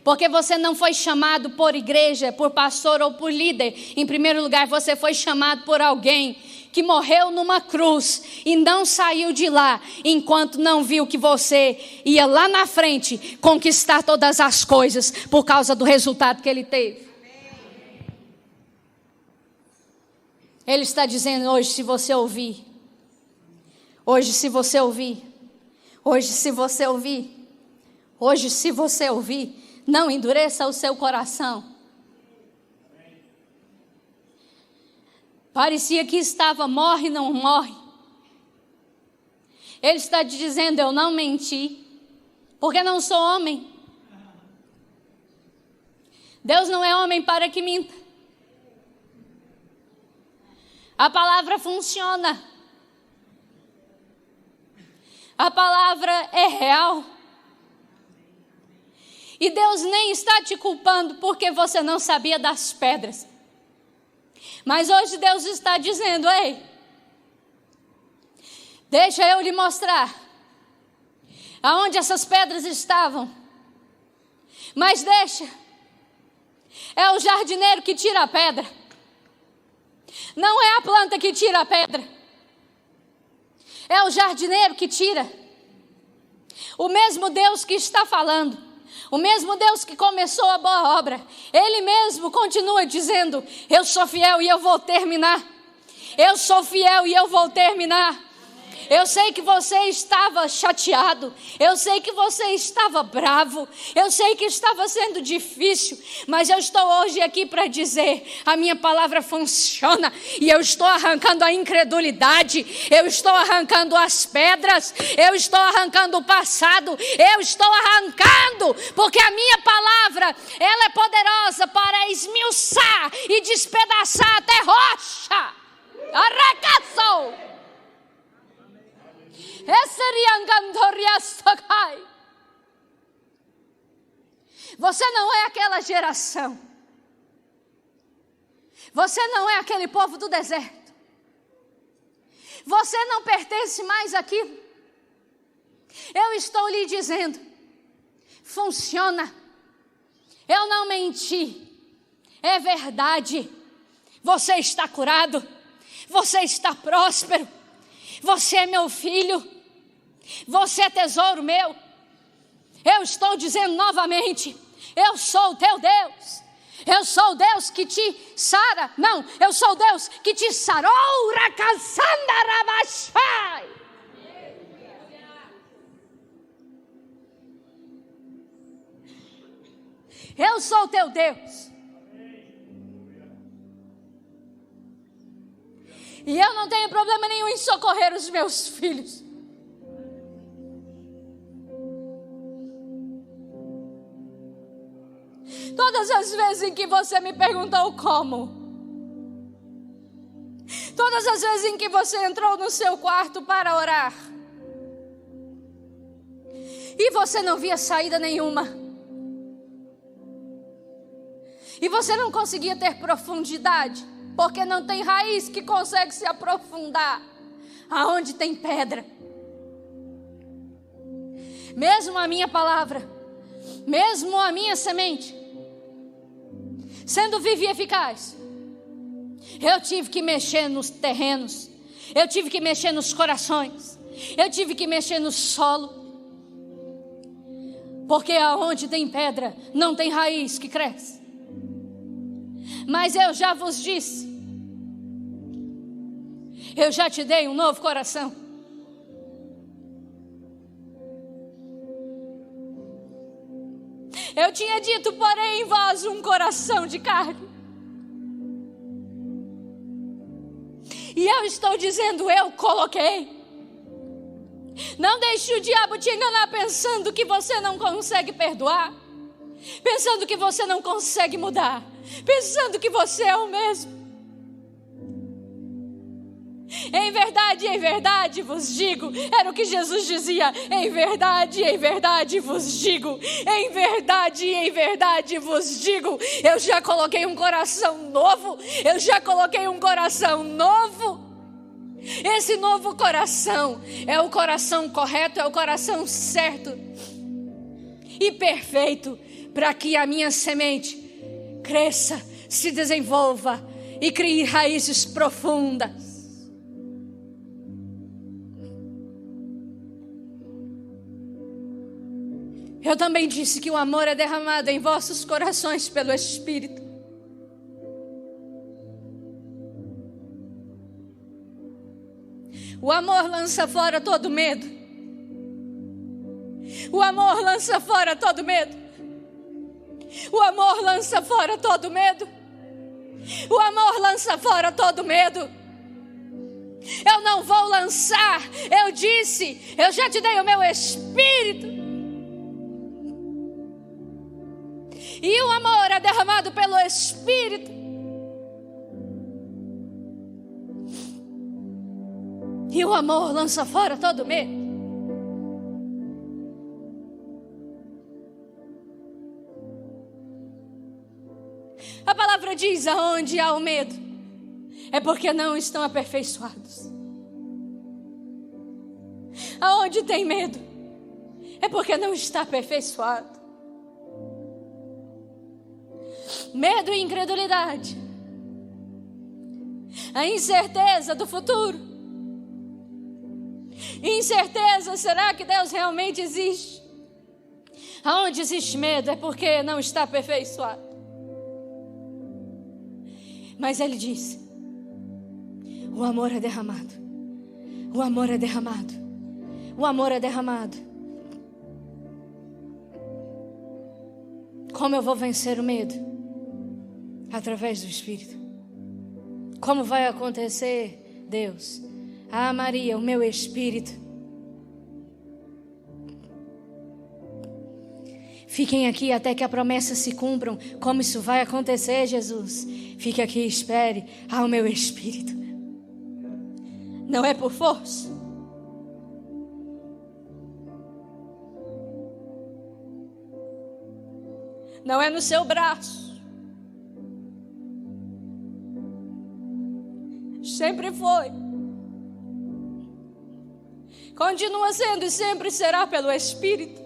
Porque você não foi chamado por igreja, por pastor ou por líder. Em primeiro lugar, você foi chamado por alguém que morreu numa cruz e não saiu de lá enquanto não viu que você ia lá na frente conquistar todas as coisas por causa do resultado que ele teve. Ele está dizendo hoje, se você ouvir, hoje se você ouvir, hoje se você ouvir, hoje se você ouvir, não endureça o seu coração. Parecia que estava, morre, não morre. Ele está te dizendo, eu não menti, porque não sou homem. Deus não é homem para que minta. A palavra funciona. A palavra é real. E Deus nem está te culpando porque você não sabia das pedras. Mas hoje Deus está dizendo, ei, deixa eu lhe mostrar aonde essas pedras estavam. Mas deixa, é o jardineiro que tira a pedra. Não é a planta que tira a pedra. É o jardineiro que tira. O mesmo Deus que está falando. O mesmo Deus que começou a boa obra, Ele mesmo continua dizendo, eu sou fiel e eu vou terminar. Eu sou fiel e eu vou terminar. Eu sei que você estava chateado, eu sei que você estava bravo, eu sei que estava sendo difícil, mas eu estou hoje aqui para dizer, a minha palavra funciona e eu estou arrancando a incredulidade, eu estou arrancando as pedras, eu estou arrancando o passado, eu estou arrancando, porque a minha palavra, ela é poderosa para esmiuçar e despedaçar até rocha. Arracaçou! Você não é aquela geração. Você não é aquele povo do deserto. Você não pertence mais àquilo. Eu estou lhe dizendo, funciona. Eu não menti. É verdade. Você está curado. Você está próspero. Você é meu filho. Você é tesouro meu. Eu estou dizendo novamente, eu sou o teu Deus. Eu sou o Deus que te sara. Não, eu sou o Deus que te sarou. Eu sou o teu Deus. E eu não tenho problema nenhum em socorrer os meus filhos. Todas as vezes em que você me perguntou como, todas as vezes em que você entrou no seu quarto para orar, e você não via saída nenhuma, e você não conseguia ter profundidade, porque não tem raiz que consegue se aprofundar aonde tem pedra. Mesmo a minha palavra, mesmo a minha semente, sendo viva e eficaz, eu tive que mexer nos terrenos, eu tive que mexer nos corações, eu tive que mexer no solo. Porque aonde tem pedra, não tem raiz que cresce. Mas eu já vos disse, eu já te dei um novo coração. Eu tinha dito, porém, em vós um coração de carne. E eu estou dizendo, eu coloquei. Não deixe o diabo te enganar pensando que você não consegue perdoar, pensando que você não consegue mudar, pensando que você é o mesmo. Em verdade vos digo, era o que Jesus dizia, em verdade vos digo, em verdade vos digo, eu já coloquei um coração novo, eu já coloquei um coração novo. Esse novo coração é o coração correto, é o coração certo e perfeito, para que a minha semente cresça, se desenvolva e crie raízes profundas. Eu também disse que o amor é derramado em vossos corações pelo Espírito. O amor lança fora todo medo. O amor lança fora todo medo. O amor lança fora todo medo. O amor lança fora todo medo. Eu não vou lançar. Eu disse, eu já te dei o meu Espírito. E o amor é derramado pelo Espírito. E o amor lança fora todo medo. A palavra diz, aonde há o medo, é porque não estão aperfeiçoados. Aonde tem medo, é porque não está aperfeiçoado. Medo e incredulidade, a incerteza do futuro, incerteza, será que Deus realmente existe? Aonde existe medo é porque não está aperfeiçoado. Mas ele disse, o amor é derramado, o amor é derramado, o amor é derramado. Como eu vou vencer o medo? Através do Espírito. Como vai acontecer, Deus? Ah, Maria, o meu Espírito. Fiquem aqui até que a promessa se cumpram. Como isso vai acontecer, Jesus? Fique aqui e espere. Ah, o meu Espírito. Não é por força. Não é no seu braço. Sempre foi. Continua sendo e sempre será pelo Espírito.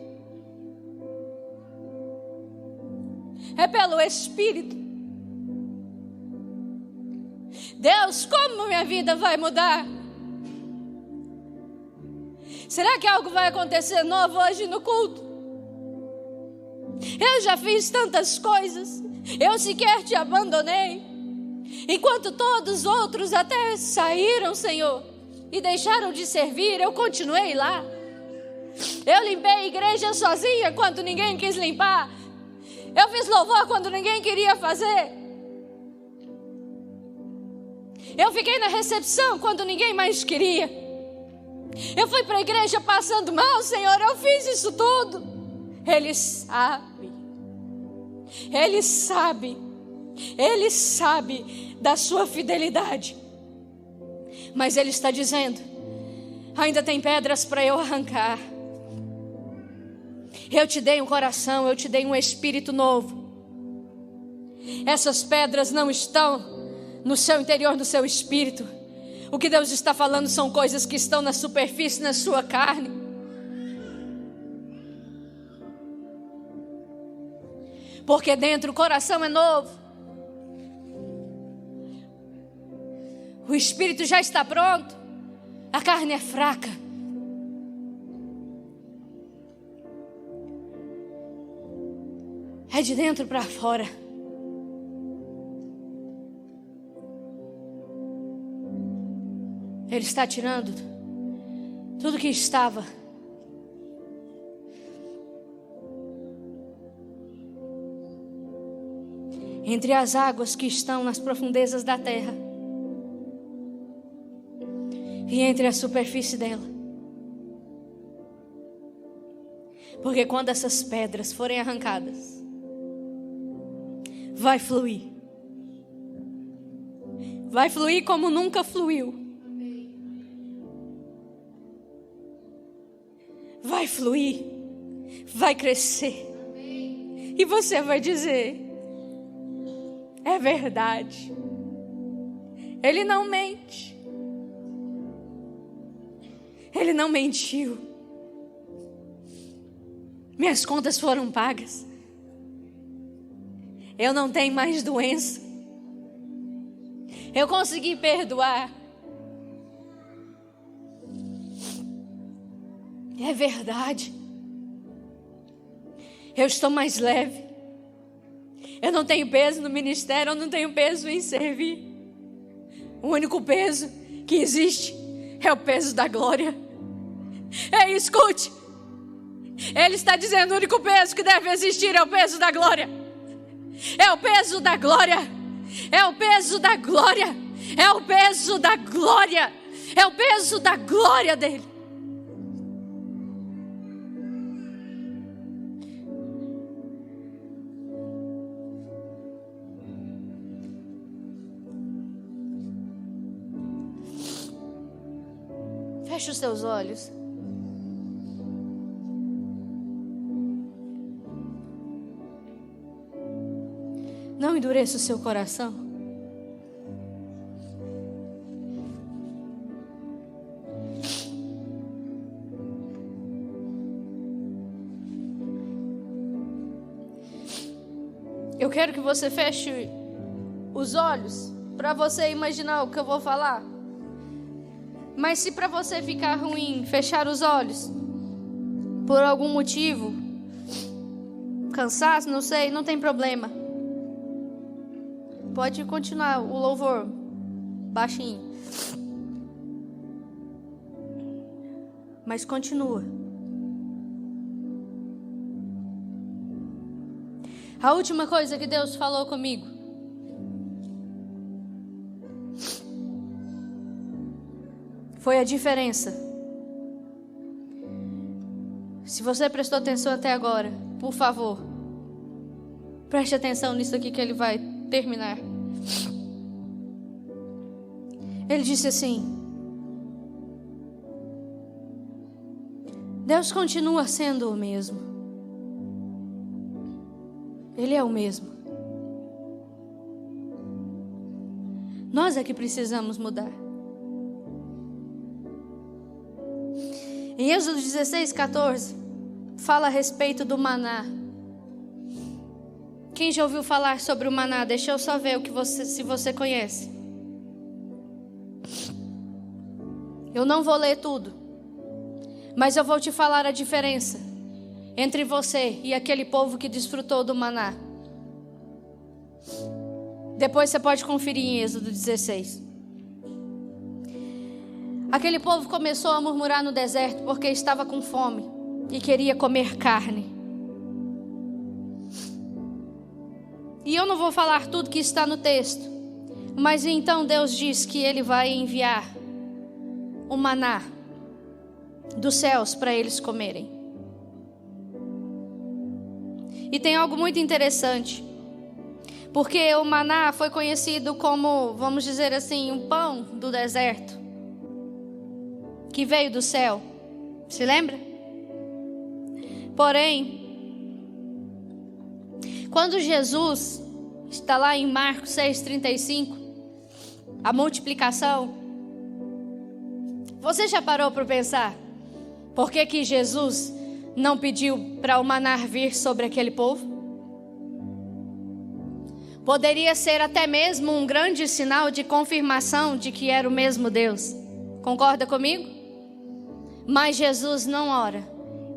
É pelo Espírito. Deus, como minha vida vai mudar? Será que algo vai acontecer novo hoje no culto? Eu já fiz tantas coisas. Eu sequer te abandonei. Enquanto todos os outros até saíram, Senhor, e deixaram de servir, eu continuei lá. Eu limpei a igreja sozinha quando ninguém quis limpar. Eu fiz louvor quando ninguém queria fazer. Eu fiquei na recepção quando ninguém mais queria. Eu fui para a igreja passando mal, Senhor, eu fiz isso tudo. Ele sabe. Ele sabe. Ele sabe da sua fidelidade. Mas Ele está dizendo, ainda tem pedras para eu arrancar. Eu te dei um coração, eu te dei um espírito novo. Essas pedras não estão no seu interior, no seu espírito. O que Deus está falando são coisas que estão na superfície, na sua carne. Porque dentro o coração é novo. O espírito já está pronto. A carne é fraca. É de dentro para fora. Ele está tirando tudo que estava entre as águas que estão nas profundezas da terra e entre a superfície dela. Porque quando essas pedras forem arrancadas, vai fluir. Vai fluir como nunca fluiu. Vai fluir. Vai crescer. E você vai dizer: é verdade. Ele não mente. Ele não mentiu. Minhas contas foram pagas. Eu não tenho mais doença. Eu consegui perdoar. É verdade. Eu estou mais leve. Eu não tenho peso no ministério, eu não tenho peso em servir. O único peso que existe é o peso da glória. Ei, escute. Ele está dizendo: o único peso que deve existir é o peso da glória. É o peso da glória. É o peso da glória. É o peso da glória. É o peso da glória dele. Feche os seus olhos. Não endureça o seu coração. Eu quero que você feche os olhos para você imaginar o que eu vou falar. Mas se para você ficar ruim fechar os olhos, por algum motivo, cansaço, não sei, não tem problema. Pode continuar o louvor baixinho. Mas continua. A última coisa que Deus falou comigo foi a diferença. Se você prestou atenção até agora, por favor, preste atenção nisso aqui que ele vai terminar. Ele disse assim: Deus continua sendo o mesmo. Ele é o mesmo. Nós é que precisamos mudar. Em Êxodo 16:14, fala a respeito do maná. Quem já ouviu falar sobre o maná? Deixa eu só ver se você conhece. Eu não vou ler tudo, mas eu vou te falar a diferença entre você e aquele povo que desfrutou do maná. Depois você pode conferir em Êxodo 16. Aquele povo começou a murmurar no deserto porque estava com fome e queria comer carne. E eu não vou falar tudo que está no texto, mas então Deus diz que Ele vai enviar o maná dos céus para eles comerem. E tem algo muito interessante, porque o maná foi conhecido como, vamos dizer assim, um pão do deserto, que veio do céu. Se lembra? Porém, quando Jesus está lá em Marcos 6:35, a multiplicação, você já parou para pensar por que Jesus não pediu para o maná vir sobre aquele povo? Poderia ser até mesmo um grande sinal de confirmação de que era o mesmo Deus. Concorda comigo? Mas Jesus não ora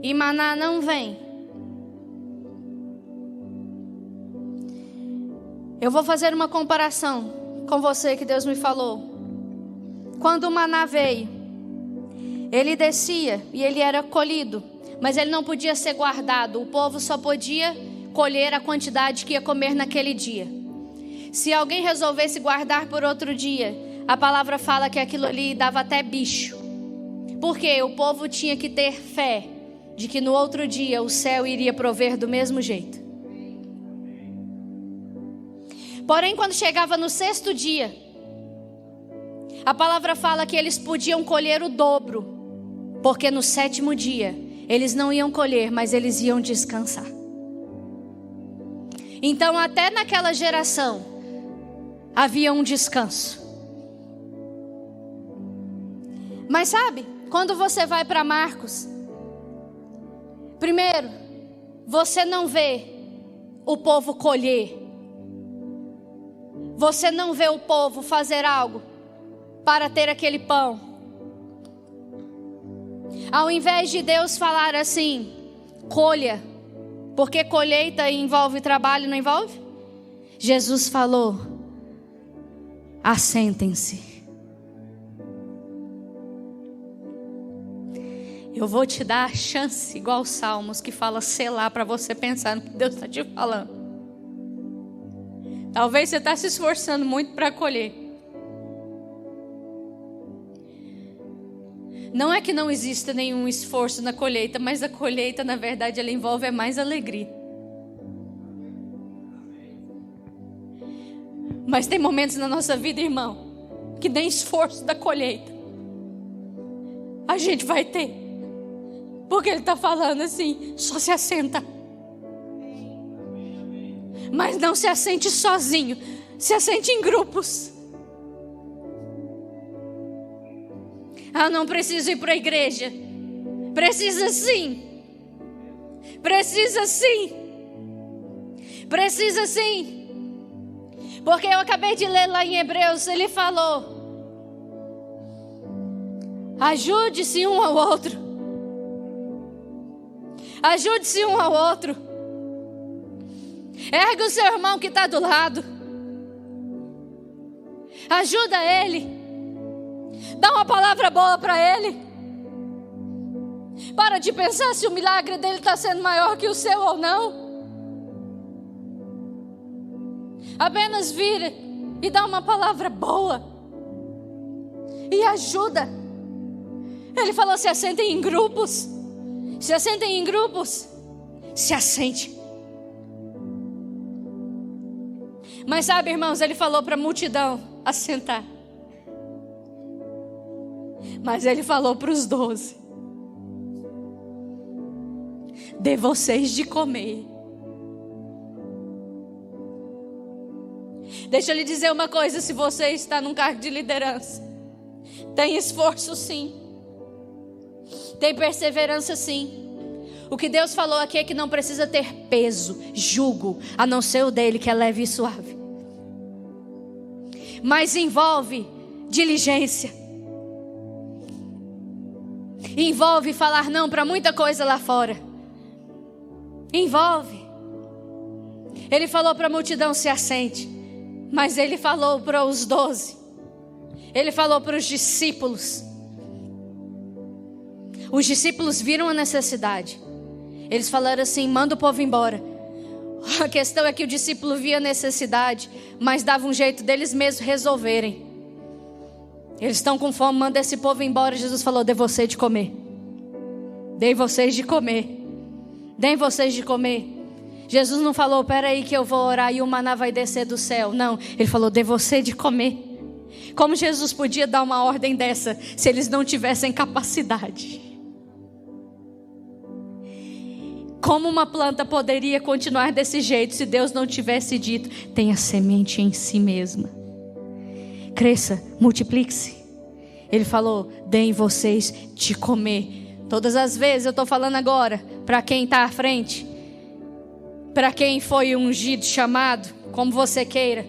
e maná não vem Eu vou fazer uma comparação com você que Deus me falou. Quando o maná veio, ele descia e ele era colhido, mas ele não podia ser guardado. O povo só podia colher a quantidade que ia comer naquele dia. Se alguém resolvesse guardar por outro dia, a palavra fala que aquilo ali dava até bicho. Porque o povo tinha que ter fé de que no outro dia o céu iria prover do mesmo jeito. Porém, quando chegava no 6º dia, a palavra fala que eles podiam colher o dobro, porque no 7º dia eles não iam colher, mas eles iam descansar. Então, até naquela geração havia um descanso. Mas sabe, quando você vai para Marcos, primeiro, você não vê o povo colher. Você não vê o povo fazer algo para ter aquele pão. Ao invés de Deus falar assim, colha, porque colheita envolve trabalho, não envolve? Jesus falou, assentem-se. Eu vou te dar a chance, igual os Salmos, que fala selar, para você pensar no que Deus está te falando. Talvez você está se esforçando muito para colher. Não é que não exista nenhum esforço na colheita, mas a colheita, na verdade, ela envolve mais alegria. Mas tem momentos na nossa vida, irmão, que nem esforço da colheita a gente vai ter. Porque ele está falando assim, só se assenta. Mas não se assente sozinho, se assente em grupos. Ah, não preciso ir para a igreja. Precisa sim. Precisa sim. Precisa sim. Porque eu acabei de ler lá em Hebreus, ele falou: ajude-se um ao outro. Ajude-se um ao outro. Ergue o seu irmão que está do lado. Ajuda ele. Dá uma palavra boa para ele. Para de pensar se o milagre dele está sendo maior que o seu ou não. Apenas vira e dá uma palavra boa. E ajuda. Ele falou, se assentem em grupos. Se assentem em grupos. Se assente. Mas sabe, irmãos, ele falou para a multidão assentar. Mas ele falou para os 12: dê vocês de comer. Deixa eu lhe dizer uma coisa, se você está num cargo de liderança, tem esforço sim. Tem perseverança sim. O que Deus falou aqui é que não precisa ter peso, jugo, a não ser o dele que é leve e suave. Mas envolve diligência. Envolve falar não para muita coisa lá fora. Envolve. Ele falou para a multidão, se assente. Mas ele falou para os 12. Ele falou para os discípulos. Os discípulos viram a necessidade. Eles falaram assim, manda o povo embora. A questão é que o discípulo via a necessidade, mas dava um jeito deles mesmos resolverem. Eles estão com fome, manda esse povo embora. Jesus falou, dê vocês de comer. Dei vocês de comer. Deem vocês de comer. Jesus não falou, peraí que eu vou orar e o maná vai descer do céu. Não, ele falou, dê você de comer. Como Jesus podia dar uma ordem dessa se eles não tivessem capacidade? Como uma planta poderia continuar desse jeito se Deus não tivesse dito, tenha semente em si mesma? Cresça, multiplique-se. Ele falou, deem vocês de comer. Todas as vezes, eu estou falando agora, para quem está à frente, para quem foi ungido, chamado, como você queira,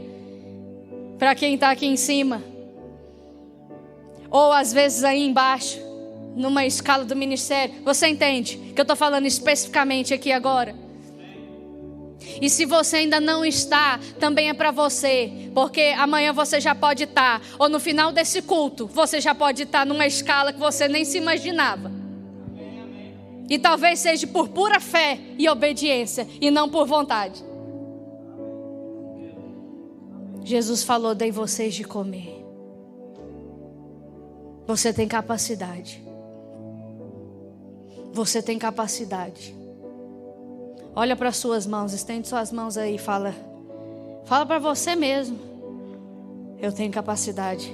para quem está aqui em cima, ou às vezes aí embaixo, numa escala do ministério. Você entende que eu estou falando especificamente aqui agora? E se você ainda não está, também é para você, porque amanhã você já pode estar, ou no final desse culto, você já pode estar numa escala que você nem se imaginava. E talvez seja por pura fé e obediência, e não por vontade. Jesus falou: dei vocês de comer. Você tem capacidade. Você tem capacidade. Olha para suas mãos, estende suas mãos aí e fala para você mesmo: eu tenho capacidade.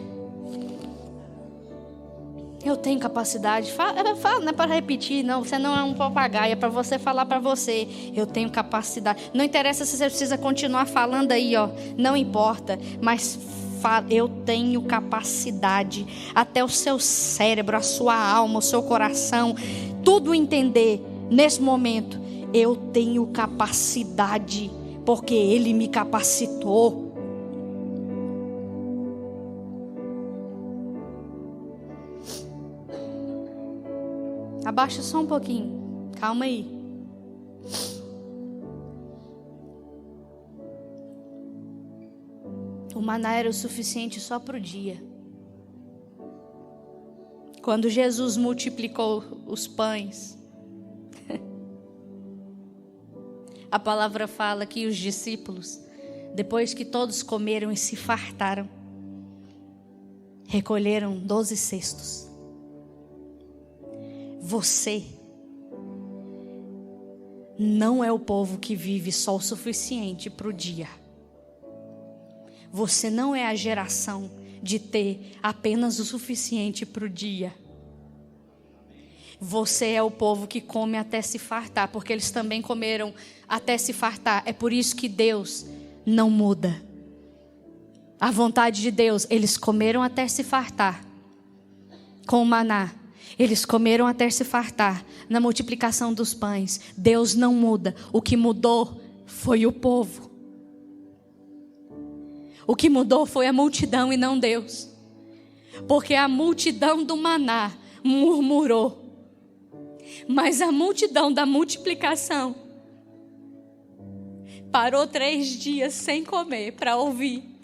Eu tenho capacidade. Fala, não é para repetir, não. Você não é um papagaio, é para você falar para você: eu tenho capacidade. Não interessa se você precisa continuar falando aí, ó. Não importa, mas fala: eu tenho capacidade. Até o seu cérebro, a sua alma, o seu coração, tudo entender nesse momento: eu tenho capacidade, porque Ele me capacitou. Abaixa só um pouquinho, calma aí. O maná era o suficiente só para o dia. Quando Jesus multiplicou os pães, a palavra fala que os discípulos, depois que todos comeram e se fartaram, recolheram 12 cestos. Você não é o povo que vive só o suficiente para o dia. Você não é a geração de ter apenas o suficiente para o dia. Você é o povo que come até se fartar, porque eles também comeram até se fartar. É por isso que Deus não muda. A vontade de Deus, eles comeram até se fartar com o maná. Eles comeram até se fartar na multiplicação dos pães. Deus não muda. O que mudou foi o povo. O que mudou foi a multidão e não Deus. Porque a multidão do maná murmurou. Mas a multidão da multiplicação parou 3 dias sem comer para ouvir.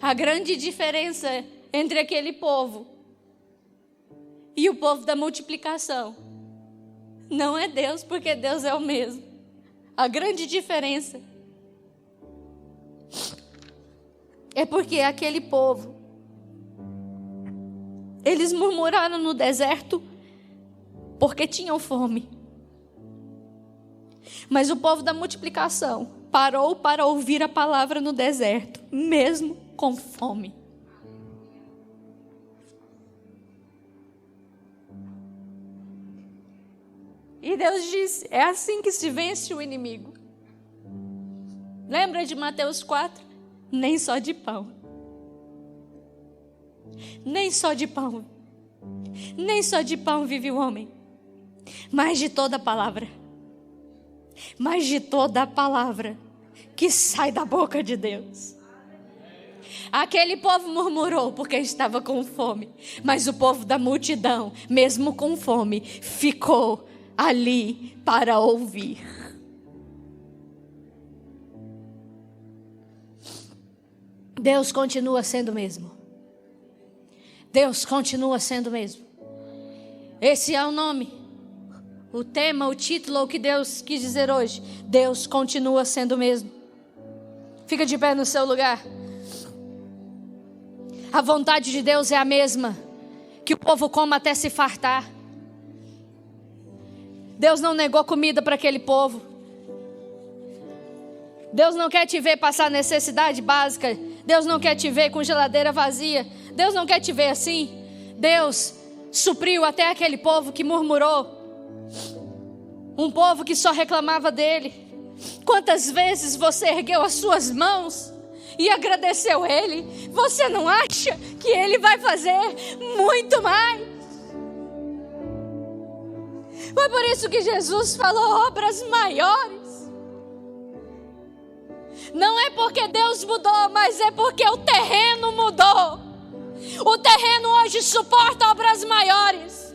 A grande diferença entre aquele povo e o povo da multiplicação não é Deus, porque Deus é o mesmo. A grande diferença é porque aquele povo, eles murmuraram no deserto porque tinham fome. Mas o povo da multiplicação parou para ouvir a palavra no deserto, mesmo com fome. E Deus disse: é assim que se vence o inimigo. Lembra de Mateus 4? Nem só de pão. Nem só de pão. Nem só de pão vive o homem, mas de toda a palavra. Mas de toda a palavra que sai da boca de Deus. Aquele povo murmurou porque estava com fome, mas o povo da multidão, mesmo com fome, ficou ali para ouvir. Deus continua sendo o mesmo. Deus continua sendo o mesmo. Esse é o nome, o tema, o título, o que Deus quis dizer hoje. Deus continua sendo o mesmo. Fica de pé no seu lugar. A vontade de Deus é a mesma, que o povo coma até se fartar. Deus não negou comida para aquele povo. Deus não quer te ver passar necessidade básica. Deus não quer te ver com geladeira vazia. Deus não quer te ver assim. Deus supriu até aquele povo que murmurou. Um povo que só reclamava dele. Quantas vezes você ergueu as suas mãos e agradeceu Ele? Você não acha que Ele vai fazer muito mais? Foi por isso que Jesus falou obras maiores. Não é porque Deus mudou, mas é porque o terreno mudou. O terreno hoje suporta obras maiores.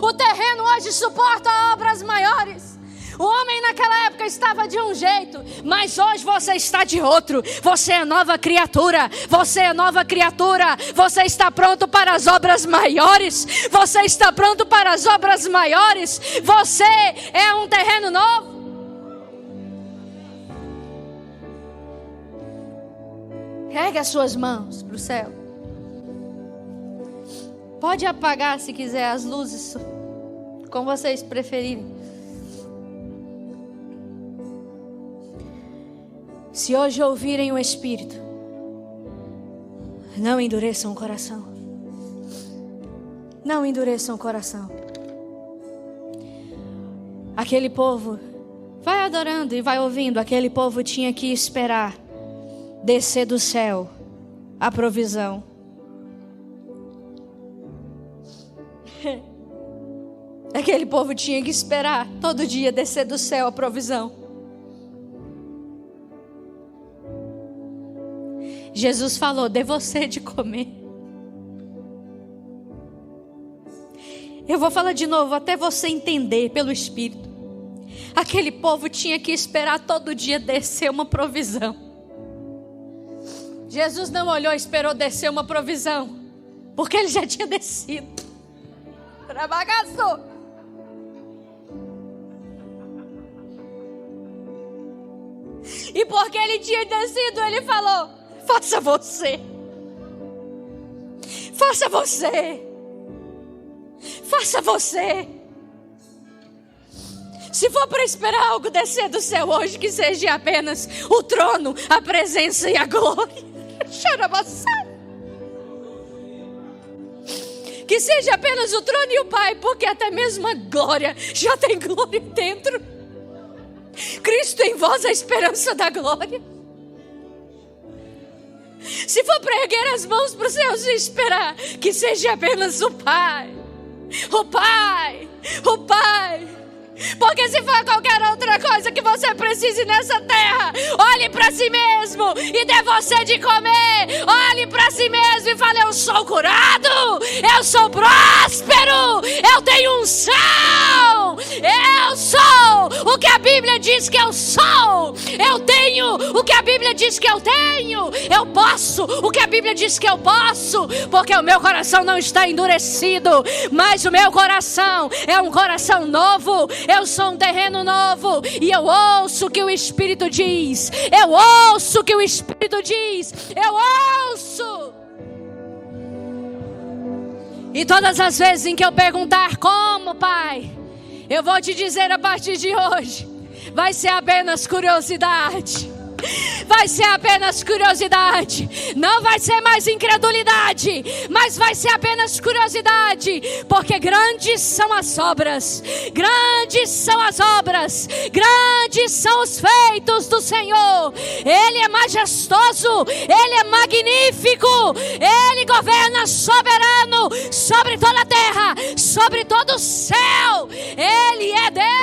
O terreno hoje suporta obras maiores. O homem naquela época estava de um jeito, mas hoje você está de outro. Você é nova criatura. Você é nova criatura. Você está pronto para as obras maiores. Você está pronto para as obras maiores. Você é um terreno novo. Ergue as suas mãos para o céu. Pode apagar, se quiser, as luzes, como vocês preferirem. Se hoje ouvirem o Espírito, não endureçam o coração. Não endureçam o coração. Aquele povo, vai adorando e vai ouvindo, aquele povo tinha que esperar descer do céu a provisão. Aquele povo tinha que esperar todo dia descer do céu a provisão. Jesus falou: dê você de comer. Eu vou falar de novo até você entender pelo Espírito. Aquele povo tinha que esperar todo dia descer uma provisão. Jesus não olhou e esperou descer uma provisão, porque ele já tinha descido. Trabalhou. E porque ele tinha descido, ele falou: faça você. Faça você. Faça você. Se for para esperar algo descer do céu hoje, que seja apenas o trono, a presença e a glória. Que seja apenas o trono e o Pai, porque até mesmo a glória já tem glória dentro. Cristo em vós, a esperança da glória. Se for para erguer as mãos para os céus e esperar, que seja apenas o Pai. O Pai. O Pai. Porque se for qualquer outra coisa que você precise nessa terra, olhe para si mesmo e dê você de comer. Olhe para si mesmo e fale: eu sou curado, eu sou próspero, eu tenho unção, eu sou o que a Bíblia diz que eu sou, eu tenho o que a Bíblia diz que eu tenho, eu posso o que a Bíblia diz que eu posso, porque o meu coração não está endurecido, mas o meu coração é um coração novo. Eu sou um terreno novo e eu ouço o que o Espírito diz. Eu ouço o que o Espírito diz. Eu ouço. E todas as vezes em que eu perguntar como, Pai, eu vou te dizer a partir de hoje, vai ser apenas curiosidade. Vai ser apenas curiosidade. Não vai ser mais incredulidade, mas vai ser apenas curiosidade. Porque grandes são as obras. Grandes são as obras. Grandes são os feitos do Senhor. Ele é majestoso. Ele é magnífico. Ele governa soberano sobre toda a terra, sobre todo o céu. Ele é Deus.